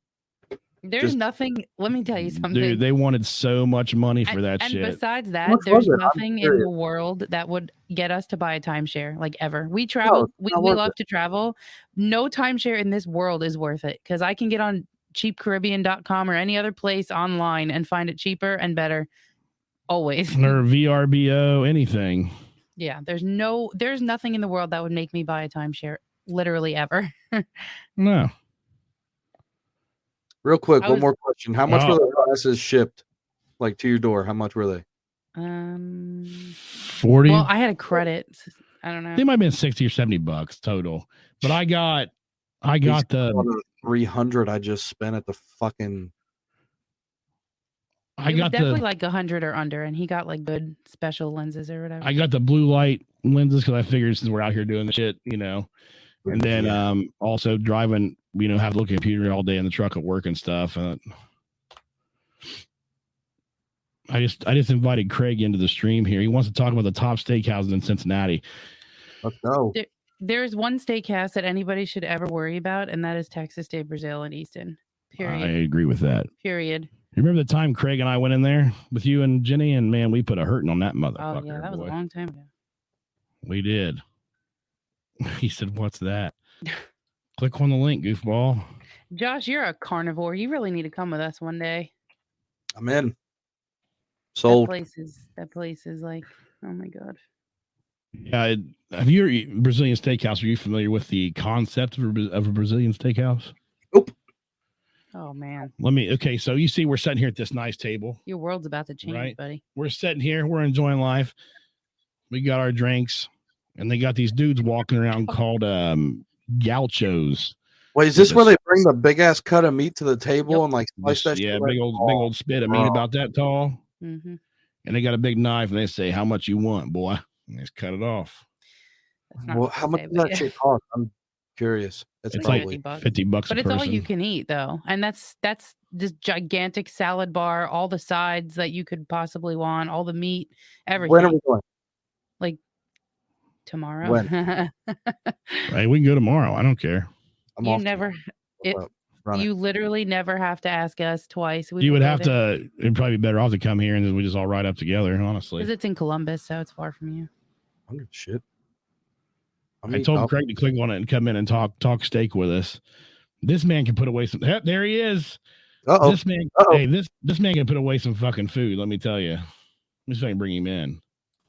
There's nothing. Let me tell you something. Dude, they wanted so much money for that and shit. besides that, much there's was it? I'm nothing in the curious. world that would get us to buy a timeshare, like ever. We travel. it's we not worth love it. to travel. No timeshare in this world is worth it because I can get on cheapcaribbean.com or any other place online and find it cheaper and better. Always. Or VRBO, anything. Yeah, there's nothing in the world that would make me buy a timeshare, literally ever. No. Real quick, one more question. How much Oh. were the glasses shipped, like to your door? How much were they? 40. Well, I had a credit. I don't know. They might have been $60 or $70 total. But I got the 300 I just spent at the fucking. It was definitely like 100 or under, and he got like good special lenses or whatever. I got the blue light lenses because I figured since we're out here doing the shit, and then also driving, have to look at the computer all day in the truck at work and stuff. I just invited Craig into the stream here. He wants to talk about the top steakhouses in Cincinnati. Let's go. There's one steakhouse that anybody should ever worry about, and that is Texas de Brazil in Easton. Period. I agree with that. Period. You remember the time Craig and I went in there with you and Jenny, and man, we put a hurting on that motherfucker. Oh yeah, that was a long time ago. We did. He said, "What's that?" Click on the link, goofball. Josh, you're a carnivore. You really need to come with us one day. I'm in. Sold. That place is like, oh my god. Yeah, have you Brazilian steakhouse? Are you familiar with the concept of a Brazilian steakhouse? Nope. Oh man. Okay, so you see we're sitting here at this nice table. Your world's about to change, right? buddy. We're sitting here, we're enjoying life. We got our drinks, and they got these dudes walking around called gauchos. Wait, is this where they bring the big ass cut of meat to the table and like slice that? Yeah, shit big old spit of meat about that tall. Mm-hmm. And they got a big knife, and they say, "How much you want, boy?" And they just cut it off. Well, how much does that shit cost? I'm curious. It's probably like $50 but a it's person. all you can eat though, and that's this gigantic salad bar, all the sides that you could possibly want, all the meat, everything. When are we going? Like tomorrow. When? Right, we can go tomorrow. I don't care. You literally never have to ask us twice. You would have to. It'd probably be better off to come here and then we just all ride up together. Honestly, because it's in Columbus, so it's far from you. Shit. I told Craig to click on it and come in and talk steak with us. This man can put away some. There he is. Uh-oh. This man. Hey, this man can put away some fucking food. Let me tell you. Let me bring him in.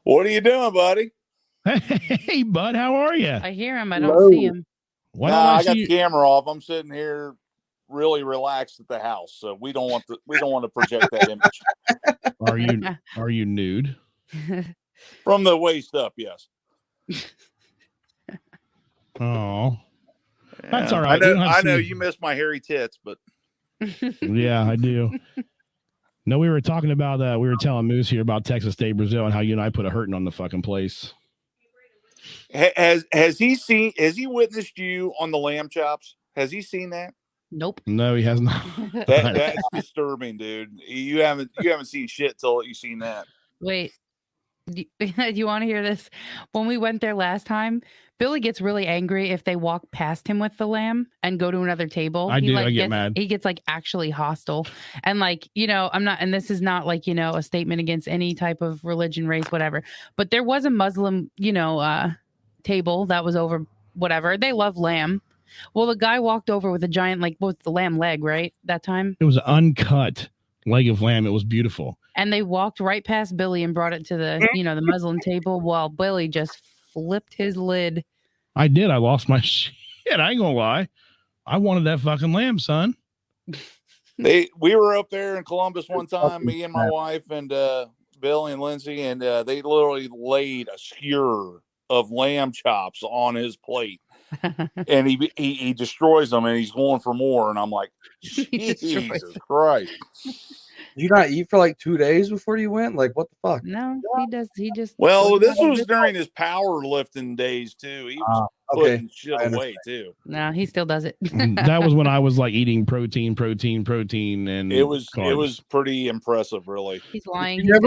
What are you doing, buddy? Hey, bud, how are you? I hear him. I don't see him. I got the camera off. I'm sitting here really relaxed at the house, so we don't want to project that image. Are you nude? From the waist up, yes. Oh, that's all right. I know you miss my hairy tits, but yeah, I do. No, we were talking about we were telling Moose here about Texas de Brazil and how you and I put a hurting on the fucking place. Has he witnessed you on the lamb chops? Has he seen that? Nope. No, he has not. That's disturbing, dude. You haven't seen shit till you've seen that. Wait. Do you want to hear this? When we went there last time, Billy gets really angry if they walk past him with the lamb and go to another table. I get mad. He gets like actually hostile. And like, I'm not, and this is not like, a statement against any type of religion, race, whatever. But there was a Muslim, table that was over whatever. They love lamb. Well, the guy walked over with a giant, like, what's the lamb leg, right? That time? It was an uncut leg of lamb. It was beautiful. And they walked right past Billy and brought it to the, the Muslim table while Billy just flipped his lid. I did. I lost my shit. I ain't gonna lie. I wanted that fucking lamb, son. We were up there in Columbus one time, me and my wife and Billy and Lindsay, and they literally laid a skewer of lamb chops on his plate. And he destroys them and he's going for more. And I'm like, Jesus Christ. Did you not eat for like 2 days before you went? Like, what the fuck? No, he does. He just. Well, this was during his powerlifting days too. He was putting shit away too. No, he still does it. That was when I was like eating protein, and it was pretty impressive, really. He's lying. You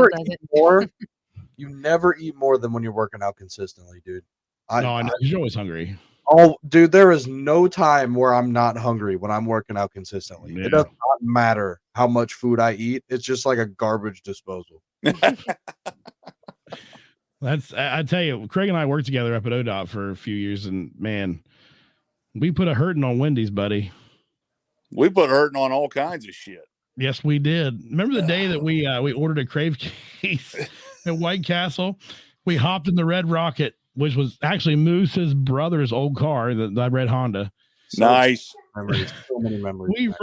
never eat more than when you're working out consistently, dude. No, I know. 'Cause you're always hungry. Oh, dude, there is no time where I'm not hungry when I'm working out consistently. Yeah. It does not matter how much food I eat. It's just like a garbage disposal. I tell you, Craig and I worked together up at ODOT for a few years, and man, we put a hurting on Wendy's, buddy. We put hurting on all kinds of shit. Yes, we did. Remember the day that we ordered a crave case at White Castle? We hopped in the Red Rocket, which was actually Moose's brother's old car, the red Honda. Nice. Memories. So many memories.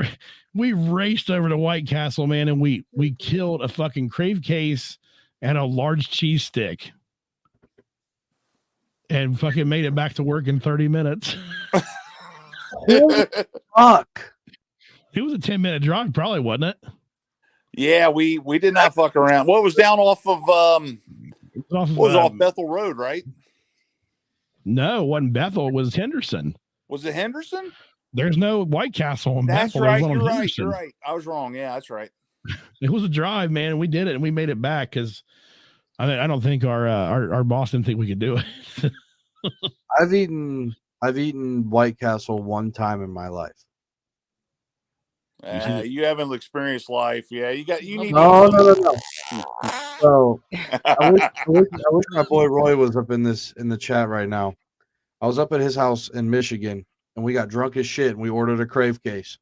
We raced over to White Castle, man, and we killed a fucking crave case and a large cheese stick. And fucking made it back to work in 30 minutes. Fuck. It was a 10-minute drive, probably, wasn't it? Yeah, we did not fuck around. What was down off of off Bethel Road, right? No, it wasn't Bethel, it was Henderson. Was it Henderson? There's no White Castle in That's Bethel. right. There's one You're on right. Henderson. You're right. I was wrong. Yeah, that's right. It was a drive, man, and we did it, and we made it back because I don't think our boss didn't think we could do it. I've eaten White Castle one time in my life. You haven't experienced life. Yeah, you need. No. So I wish my boy Roy was up in the chat right now. I was up at his house in Michigan, and we got drunk as shit, and we ordered a crave case.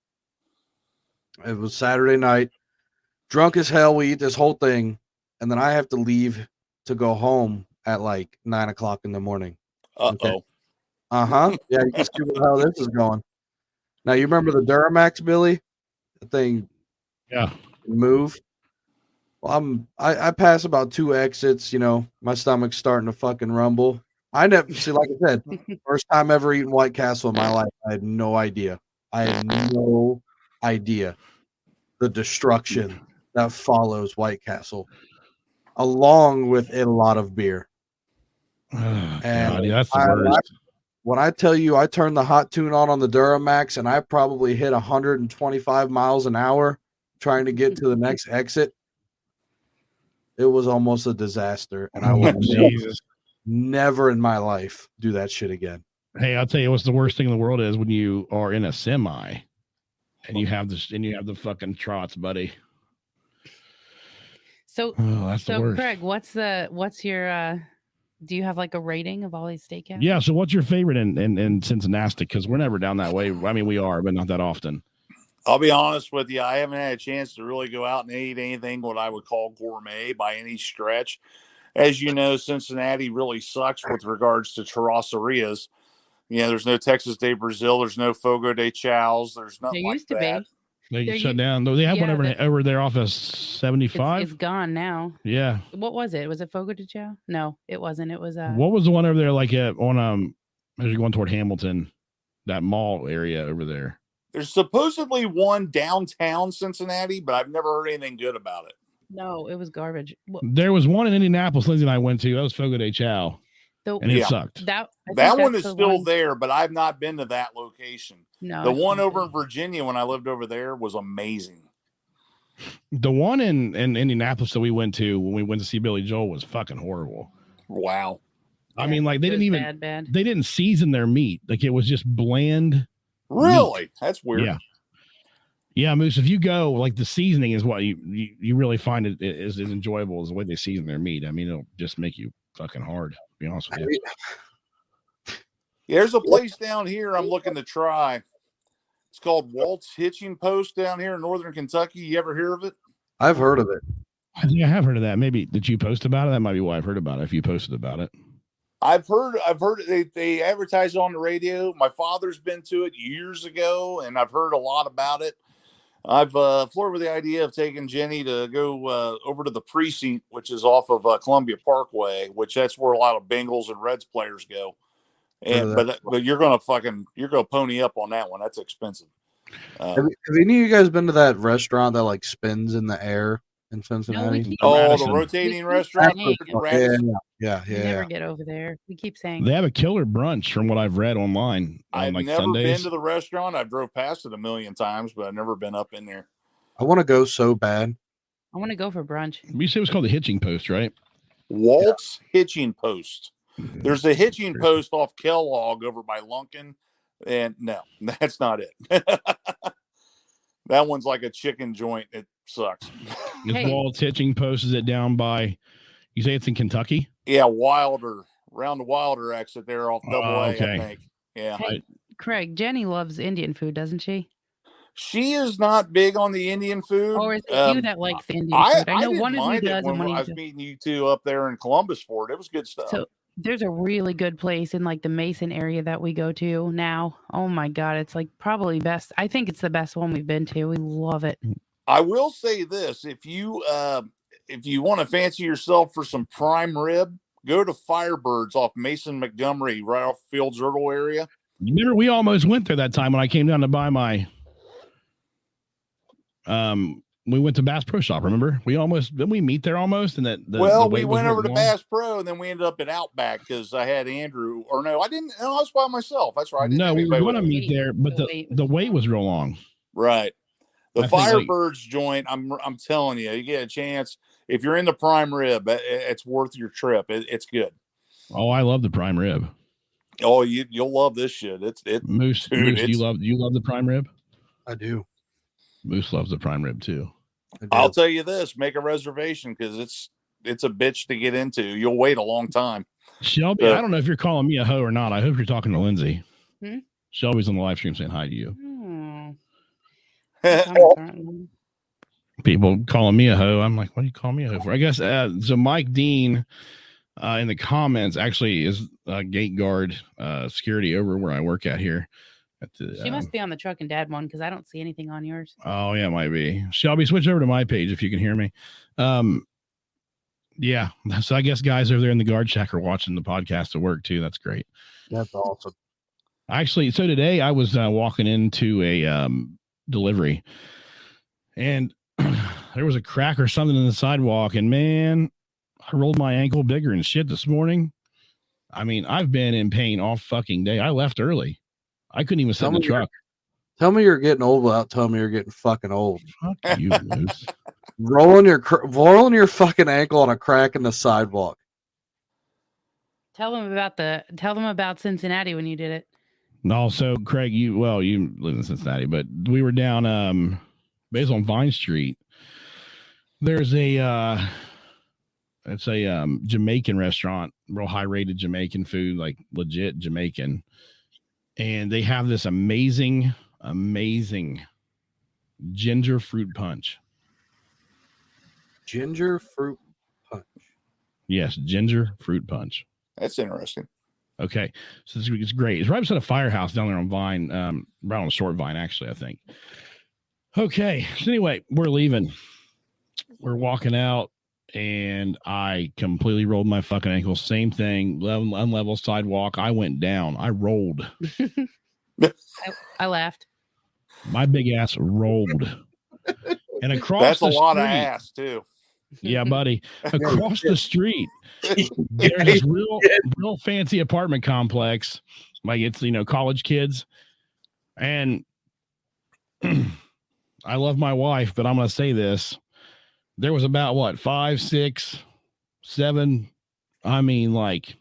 It was Saturday night, drunk as hell. We eat this whole thing, and then I have to leave to go home at like 9 o'clock in the morning. Okay. Yeah, you can see how this is going. Now you remember the Duramax, Billy? The thing, Yeah. Move. Well, I pass about 2 exits. You know, my stomach's starting to fucking rumble. I never see, like I said, first time ever eating White Castle in my life. I had no idea. The destruction that follows White Castle, along with a lot of beer. Oh, And God, yeah, that's the worst. When I tell you I turned the hot tune on the Duramax and I probably hit 125 miles an hour trying to get to the next exit, it was almost a disaster. And I will never in my life do that shit again. Hey, I'll tell you what's the worst thing in the world is when you are in a semi and you have the fucking trots, buddy. So that's the worst. Craig, what's your do you have like a rating of all these steakhouses? Yeah, so what's your favorite in Cincinnati? Because we're never down that way. I mean, we are, but not that often. I'll be honest with you. I haven't had a chance to really go out and eat anything what I would call gourmet by any stretch. As you know, Cincinnati really sucks with regards to churraserias. Yeah, there's no Texas de Brazil. There's no Fogo de Chow's. There's nothing like that. They shut down. They had one over there off of 75. It's gone now. Yeah. What was it? Was it Fogo de Chao? No, it wasn't. It was what was the one over there like on as you're going toward Hamilton, that mall area over there? There's supposedly one downtown Cincinnati, but I've never heard anything good about it. No, it was garbage. There was one in Indianapolis, Lindsay and I went to. That was Fogo de Chao. And it sucked. That one is still there, but I've not been to that location. No, the one over in Virginia when I lived over there was amazing. The one in Indianapolis that we went to when we went to see Billy Joel was fucking horrible. Wow. I mean, like they didn't even they didn't season their meat. Like it was just bland. Really? Meat. That's weird. Yeah. Yeah, Moose, if you go, like the seasoning is what you really find it is as enjoyable as the way they season their meat. I mean, it'll just make you fucking hard, to be honest with you. There's a place down here I'm looking to try. It's called Walt's Hitching Post down here in northern Kentucky. You ever hear of it? I've heard of it. I think I have heard of that. Maybe did you post about it? That might be why I've heard about it. If you posted about it. I've heard they advertise on the radio. My father's been to it years ago, and I've heard a lot about it. I've floored with the idea of taking Jenny to go over to the precinct, which is off of Columbia Parkway, which that's where a lot of Bengals and Reds players go. And but you're gonna pony up on that one. That's expensive. Have any of you guys been to that restaurant that like spins in the air in Cincinnati? No, the rotating restaurant. Yeah. Never get over there. We keep saying they have a killer brunch from what I've read online. I've like never Sundays. been to the restaurant. I've drove past it a million times, but I've never been up in there. I want to go so bad. I want to go for brunch. You say it was called the Hitching Post, right? Walt's Hitching Post. There's a hitching post off Kellogg over by Lunkin, and no, that's not it. That one's like a chicken joint. It sucks. Is Walt's hitching post, is it down by, you say it's in Kentucky? Yeah, Wilder, around the Wilder exit there off Double A, okay. I think. Yeah. Hey, Craig, Jenny loves Indian food, doesn't she? She is not big on the Indian food. Or is it you that likes the Indian food? I know didn't one of you mind it does. when And one I of was you meeting you two up there in Columbus for it. It was good stuff. So there's a really good place in like the Mason area that we go to now. Oh my God. It's like probably best. I think it's the best one we've been to. We love it. I will say this. If you want to fancy yourself for some prime rib, go to Firebirds off Mason Montgomery, right off Fields Erdel area. You remember we almost went there that time when I came down to buy my we went to Bass Pro Shop, remember? Didn't we meet there almost? And we went over to Bass Pro and then we ended up at Outback because I had Andrew, or no, I didn't. No, I was by myself. That's right. No, we were going to meet there, but the wait was real long. Right. The Firebirds joint, I'm telling you, you get a chance. If you're in the prime rib, it's worth your trip. It's good. Oh, I love the prime rib. Oh, you'll love this shit. Moose, you love the prime rib? I do. Moose loves the prime rib too. I'll tell you this: make a reservation because it's a bitch to get into. You'll wait a long time. Shelby, I don't know if you're calling me a hoe or not. I hope you're talking to Lindsay. Shelby's on the live stream saying hi to you. People calling me a hoe. I'm like, what do you call me a hoe for? I guess so. Mike Dean in the comments actually is gate guard security over where I work at here. She must be on the Truckin Dad one because I don't see anything on yours. Oh yeah, might be. Shelby, switch over to my page if you can hear me. Yeah. So I guess guys over there in the guard shack are watching the podcast at work too. That's great. That's awesome. Actually, so today I was walking into a delivery, and there was a crack or something in the sidewalk, and man, I rolled my ankle bigger and shit this morning. I mean, I've been in pain all fucking day. I left early. I couldn't even sit in the truck. Tell me you're getting old without telling me you're getting fucking old. Fuck you, Moose. rolling your fucking ankle on a crack in the sidewalk. Tell them about Cincinnati when you did it. No, so Craig, you live in Cincinnati, but we were down based on Vine Street. There's a Jamaican restaurant, real high rated Jamaican food, like legit Jamaican. And they have this amazing ginger fruit punch. Ginger fruit punch. Yes, ginger fruit punch. That's interesting. Okay, so it's great. It's right beside a firehouse down there on Vine, right on Short Vine, actually, I think. Okay, so anyway, we're leaving. We're walking out, and I completely rolled my fucking ankle. Same thing, unlevel sidewalk. I went down. I rolled. I laughed. My big ass rolled. And across that's the a lot street, of ass too. Yeah, buddy. Across the street, there's this real fancy apartment complex. Like it's, college kids. And I love my wife, but I'm going to say this. There was about 5, 6, 7. I mean, like.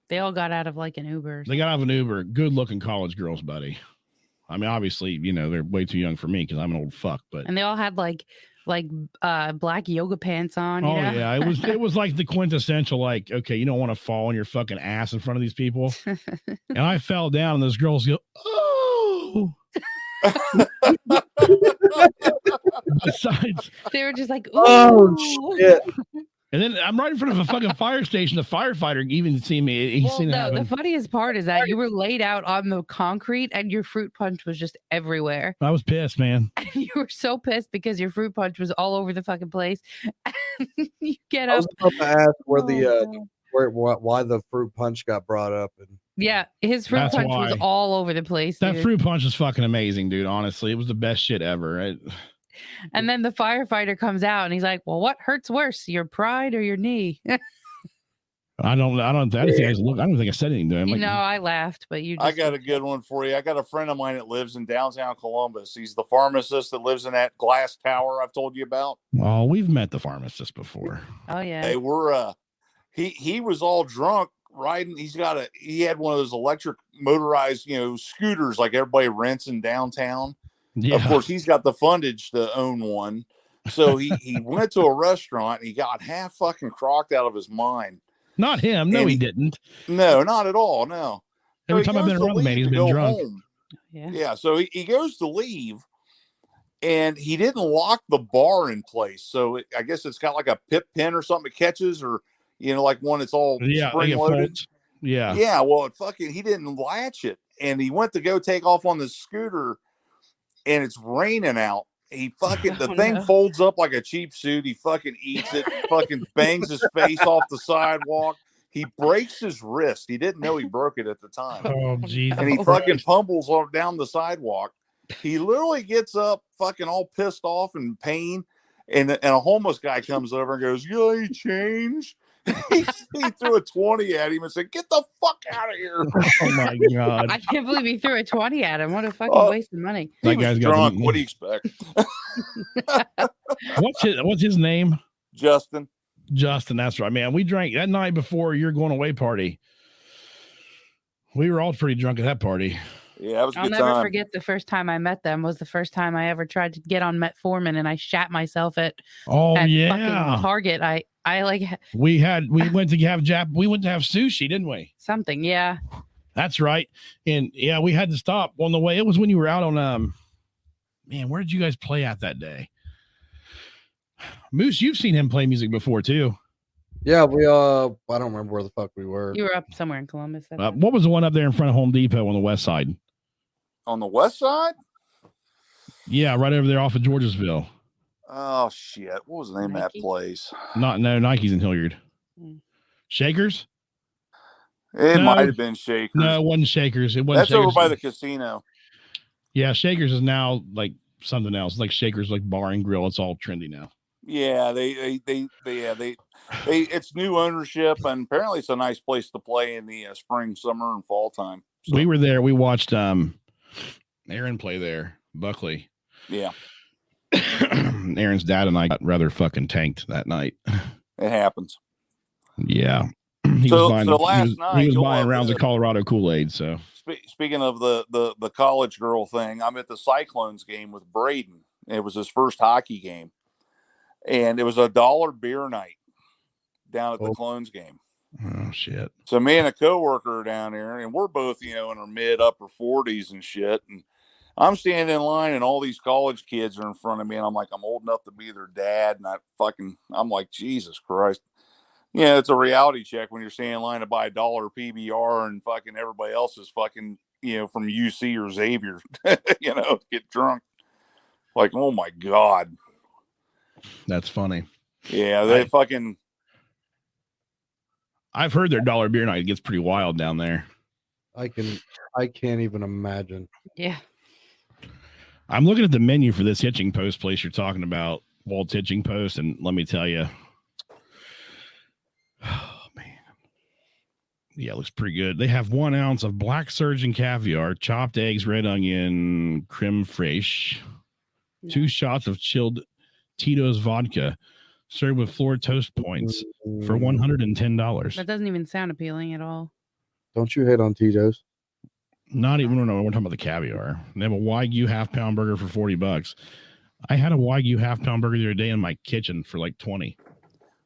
They all got out of like an Uber. They got out of an Uber. Good looking college girls, buddy. I mean, obviously, they're way too young for me because I'm an old fuck, but. And they all had like black yoga pants on. Oh yeah, it was like the quintessential okay, you don't want to fall on your fucking ass in front of these people. And I fell down, and those girls go, oh. Besides, they were just like, ooh. Oh shit. And then I'm right in front of a fucking fire station. The firefighter even seen me. The funniest part is that you were laid out on the concrete and your fruit punch was just everywhere. I was pissed, man. And you were so pissed because your fruit punch was all over the fucking place. You get up. I was about to ask why the fruit punch got brought up. And yeah, his fruit punch was all over the place. That fruit punch was fucking amazing, dude. Honestly, it was the best shit ever. And then the firefighter comes out and he's like, well, what hurts worse, your pride or your knee? I don't think I said anything to him. I laughed, but I got a good one for you. I got a friend of mine that lives in downtown Columbus. He's the pharmacist that lives in that glass tower I've told you about. Oh, we've met the pharmacist before. Oh yeah. Hey, we're he was all drunk riding. He had one of those electric motorized, scooters like everybody rents in downtown. Yeah. Of course, he's got the fundage to own one. So he went to a restaurant. He got half fucking crocked out of his mind. Not him. No, he didn't. No, not at all. No. Every time I've been around the man, he's been drunk. Home. Yeah. So he goes to leave, and he didn't lock the bar in place. So I guess it's got like a pip pin or something it catches, or like one that's all spring loaded. Yeah. Yeah. Well, he didn't latch it, and he went to go take off on the scooter, and it's raining out. He the thing folds up like a cheap suit. He fucking eats it, fucking bangs his face off the sidewalk. He breaks his wrist. He didn't know he broke it at the time. Oh, Jesus. And he fucking pummels down the sidewalk. He literally gets up fucking all pissed off and pain. And a homeless guy comes over and goes, "You ain't changed." He threw a 20 at him and said, "Get the fuck out of here." Oh my God. I can't believe he threw a 20 at him. What a fucking waste of money. He was drunk. What do you expect? What's his name? Justin, that's right, man. We drank that night before your going away party. We were all pretty drunk at that party. Yeah, it was a good I'll never time. forget the first time I met them was the first time I ever tried to get on metformin, and I shat myself at fucking Target. I like we went to have sushi, didn't we? Something, yeah. That's right. And yeah, we had to stop on the way. It was when you were out on man, where did you guys play at that day? Moose, you've seen him play music before too. Yeah, we I don't remember where the fuck we were. You were up somewhere in Columbus. What was the one up there in front of Home Depot on the west side? On the west side? Yeah, right over there off of Georgesville. Oh shit! What was the name of that place? Nike's in Hilliard. Shakers? It might have been Shakers. No, it wasn't Shakers. That's over by the casino. Yeah, Shakers is now like something else. Like Shakers, like bar and grill. It's all trendy now. Yeah, they it's new ownership, and apparently it's a nice place to play in the spring, summer, and fall time. So. We were there. We watched Aaron play there, Buckley. Yeah. Aaron's dad and I got rather fucking tanked that night. It happens. Yeah. He was buying rounds of Colorado Kool-Aid. So speaking of the college girl thing, I'm at the Cyclones game with Braden. It was his first hockey game, and it was $1 beer night down at the Clones game. Oh shit! So me and a coworker are down there, and we're both in our mid upper 40s and shit, and I'm standing in line, and all these college kids are in front of me, and I'm like, I'm old enough to be their dad, and I'm like, Jesus Christ. Yeah, it's a reality check when you're standing in line to buy $1 PBR and fucking everybody else is fucking, from UC or Xavier, get drunk. Like, oh my God. That's funny. Yeah, I've heard their $1 beer night gets pretty wild down there. I can't even imagine. Yeah. I'm looking at the menu for this hitching post place you're talking about, Walt's Hitching Post, and let me tell you, oh man, yeah, it looks pretty good. They have 1 ounce of black surgeon caviar, chopped eggs, red onion, creme fraiche, 2 shots of chilled Tito's vodka, served with floor toast points for $110. That doesn't even sound appealing at all. Don't you hate on Tito's? Not even, no, we're talking about the caviar. They have a Wagyu half-pound burger for $40. I had a Wagyu half-pound burger the other day in my kitchen for like $20.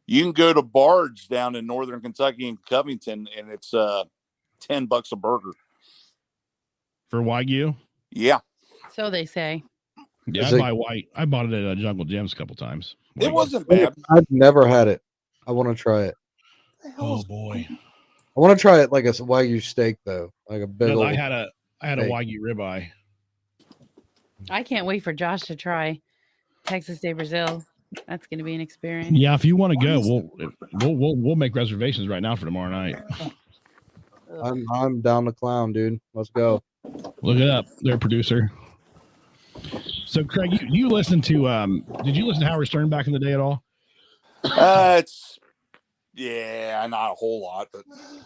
You can go to Bard's down in northern Kentucky and Covington, and it's $10 a burger for Wagyu. Yeah, so they say. Yeah, I bought it at Jungle Jim's a couple times. It wasn't bad. I've never had it. I want to try it. Oh boy, I want to try it like a Wagyu steak though, like a big. I had a Wagyu ribeye. I can't wait for Josh to try Texas de Brazil. That's going to be an experience. Yeah, if you want to go, we'll make reservations right now for tomorrow night. I'm down to clown, dude. Let's go. Look it up, there, producer. So, Craig, you listened to did you listen to Howard Stern back in the day at all? Not a whole lot, but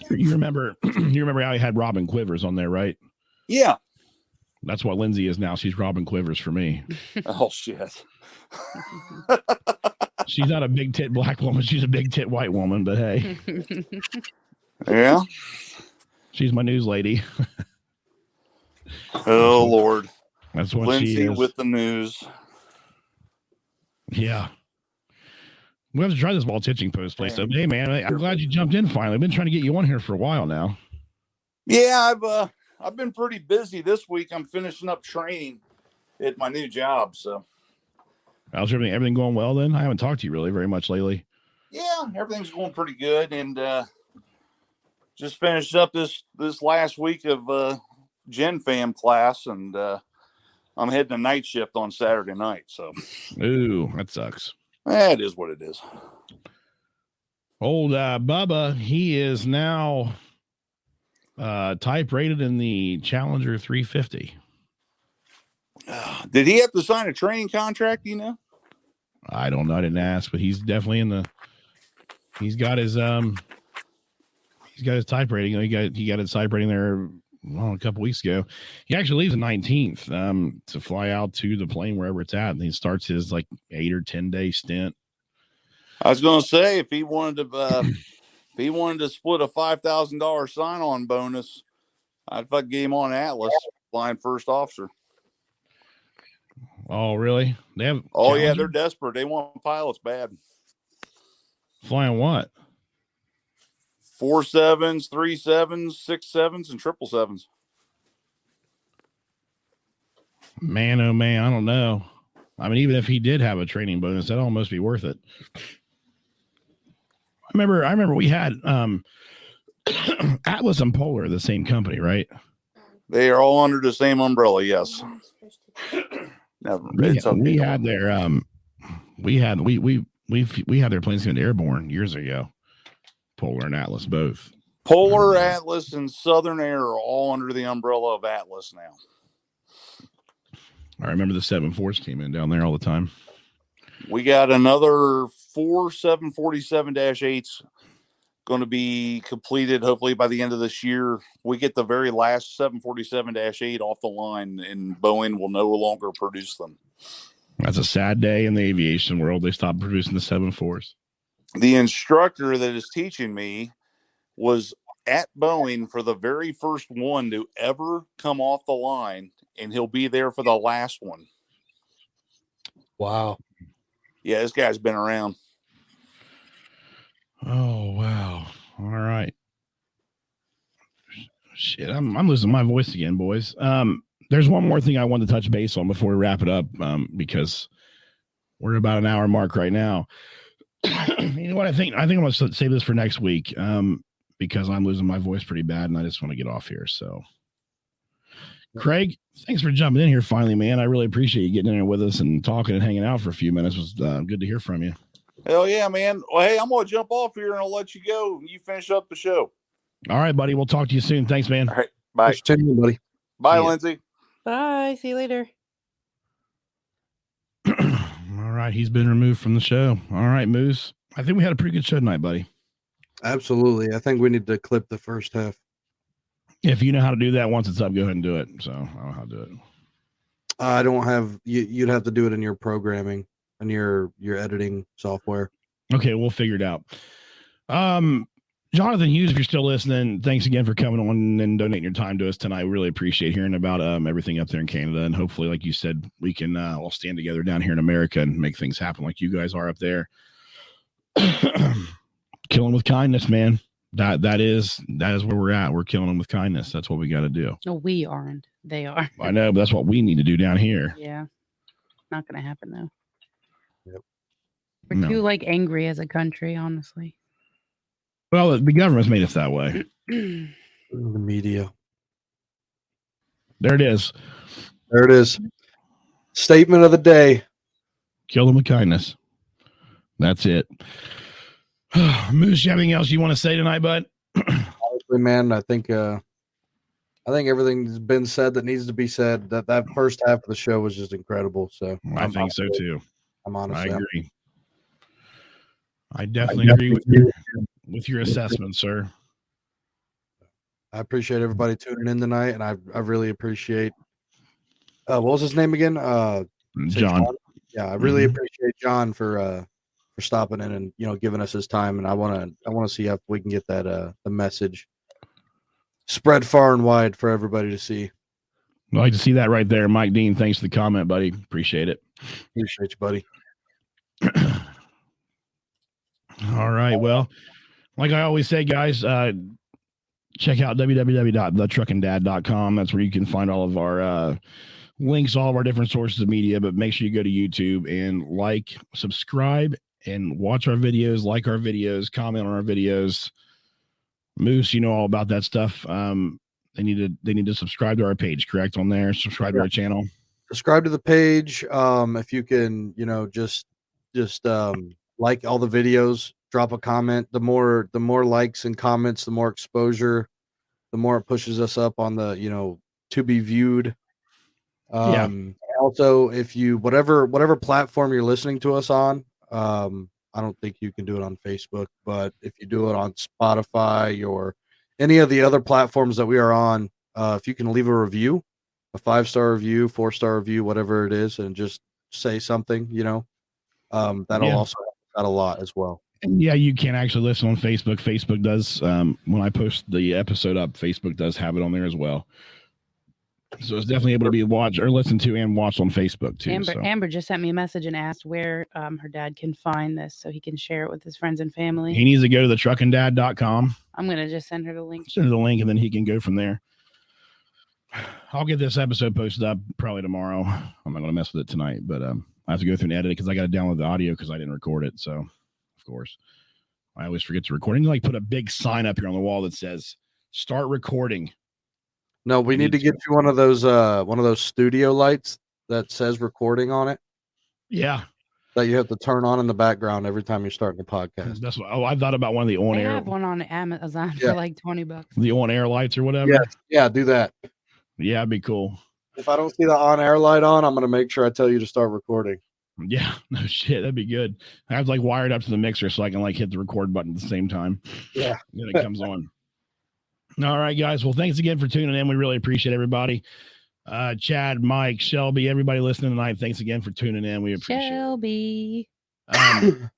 you remember how he had Robin Quivers on there, right? Yeah. That's what Lindsay is now. She's Robin Quivers for me. Oh shit. She's not a big tit black woman, she's a big tit white woman, but hey. Yeah. She's my news lady. Oh, Lord. That's what Lindsay she is. with the news. Yeah. We have to try this ball pitching post place. So, hey, man, I'm glad you jumped in finally. I've been trying to get you on here for a while now. Yeah, I've been pretty busy this week. I'm finishing up training at my new job. So, How's everything going well then? I haven't talked to you really very much lately. yeah, everything's going pretty good. And just finished up this last week of Gen Fam class. And I'm heading a night shift on Saturday night. So, Ooh, that sucks. It is what it is. Old Bubba, he is now type rated in the Challenger 350. Did he have to sign a training contract? You know, I don't know. I didn't ask, but he's definitely in the. He's got his type rating. He got his type rating there a couple weeks ago. He actually leaves the 19th to fly out to the plane wherever it's at, and he starts his like 8 or 10 day stint. I was going to say if he wanted to split a $5,000 sign-on bonus, I'd fuck game on Atlas flying first officer. Oh, really? They have? Oh, yeah, they're desperate. They want pilots bad. Flying what? 4 7s, 3 7s, 6 7s, and 777s. Man, oh man, I don't know. I mean, even if he did have a training bonus, that'd almost be worth it. I remember we had Atlas and Polar, the same company, right? They are all under the same umbrella, yes. We had their we had their planes going to airborne years ago. Polar and Atlas both. Polar, Atlas, and Southern Air are all under the umbrella of Atlas now. I remember the 747s came in down there all the time. We got another 4 747-8s going to be completed hopefully by the end of this year. We get the very last 747-8 off the line, and Boeing will no longer produce them. That's a sad day in the aviation world. They stopped producing the 747s. The instructor that is teaching me was at Boeing for the very first one to ever come off the line, and he'll be there for the last one. Wow. Yeah, this guy's been around. Oh, wow. All right. Shit, I'm losing my voice again, boys. There's one more thing I wanted to touch base on before we wrap it up, because we're about an hour mark right now. You know what? I think I'm going to save this for next week, because I'm losing my voice pretty bad, and I just want to get off here. So, Craig, thanks for jumping in here finally, man. I really appreciate you getting in there with us and talking and hanging out for a few minutes. It was good to hear from you. Hell yeah, man. Well, hey, I'm going to jump off here and I'll let you go. You finish up the show. All right, buddy. We'll talk to you soon. Thanks, man. All right. Bye. Buddy. Bye, Lindsay. Bye. See you later. All right. He's been removed from the show. All right, Moose. I think we had a pretty good show tonight, buddy. Absolutely. I think we need to clip the first half. If you know how to do that, once it's up, go ahead and do it. So I don't know how to do it. I don't have you'd have to do it in your programming and your editing software. Okay, we'll figure it out. Jonathan Hughes, if you're still listening, thanks again for coming on and donating your time to us tonight. We really appreciate hearing about everything up there in Canada, and hopefully, like you said, we can all stand together down here in America and make things happen like you guys are up there. Killing with kindness, man. That is where we're at. We're killing them with kindness. That's what we got to do. No, we aren't. They are. I know, but that's what we need to do down here. Yeah. Not going to happen, though. Yep. We're too, angry as a country, honestly. Well, the government's made us that way. The media. There it is. There it is. Statement of the day. Kill them with kindness. That's it. Moose, you have anything else you want to say tonight, bud? Honestly, man, I think everything's been said that needs to be said. That first half of the show was just incredible. So I think so too. I'm honestly. I agree. I definitely agree with your assessment, sir. I appreciate everybody tuning in tonight, and I really appreciate. What was his name again? John. Yeah, I really appreciate John for stopping in and giving us his time. And I want to see if we can get that the message spread far and wide for everybody to see. I'd like to see that right there, Mike Dean. Thanks for the comment, buddy. Appreciate it. Appreciate you, buddy. All right. Well, like I always say, guys, check out www.thetruckindad.com. That's where you can find all of our links, all of our different sources of media. But make sure you go to YouTube and like, subscribe, and watch our videos, like our videos, comment on our videos. Moose, you know all about that stuff. They need to subscribe to our page, correct? On there, subscribe to our channel. Subscribe to the page. If you can, just like all the videos, drop a comment. The more likes and comments, the more exposure, the more it pushes us up on the to be viewed. Also, if you whatever platform you're listening to us on, I don't think you can do it on Facebook, but if you do it on Spotify or any of the other platforms that we are on, if you can leave a review, a 5-star review, 4-star review, whatever it is, and just say something, that'll also help out a lot as well. And yeah, you can actually listen on Facebook. Facebook does, when I post the episode up, Facebook does have it on there as well. So it's definitely able to be watched or listened to and watched on Facebook too. Amber just sent me a message and asked where her dad can find this so he can share it with his friends and family. He needs to go to the truckindad.com. I'm going to just send her the link. Send her the link and then he can go from there. I'll get this episode posted up probably tomorrow. I'm not going to mess with it tonight, but I have to go through and edit it because I got to download the audio because I didn't record it. So, of course, I always forget to record. And put a big sign up here on the wall that says "Start recording." No, we need to get you one of those studio lights that says recording on it. Yeah. That you have to turn on in the background every time you're starting a podcast. That's what. Oh, I thought about one of the on-air. I have one on Amazon for like $20. The on-air lights or whatever. Yeah, do that. Yeah, it'd be cool. If I don't see the on-air light on, I'm gonna make sure I tell you to start recording. Yeah, no shit, that'd be good. I have wired up to the mixer so I can hit the record button at the same time. Yeah, then it comes on. All right, guys. Well, thanks again for tuning in. We really appreciate everybody. Chad, Mike, Shelby, everybody listening tonight. Thanks again for tuning in. We appreciate Shelby. it. I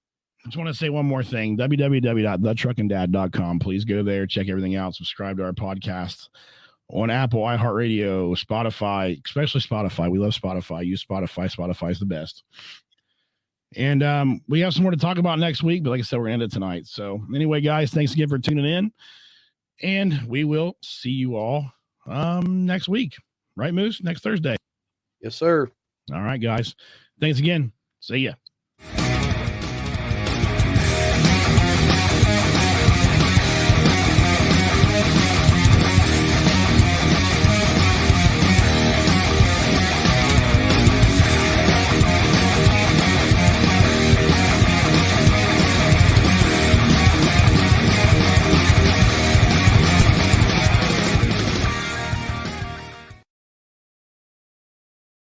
just want to say one more thing. www.thetruckindad.com. Please go there, check everything out, subscribe to our podcast on Apple, iHeartRadio, Spotify, especially Spotify. We love Spotify. Use Spotify. Spotify is the best. And we have some more to talk about next week, but like I said, we're going to end it tonight. So anyway, guys, thanks again for tuning in. And we will see you all next week. Right, Moose? Next Thursday. Yes, sir. All right, guys. Thanks again. See ya.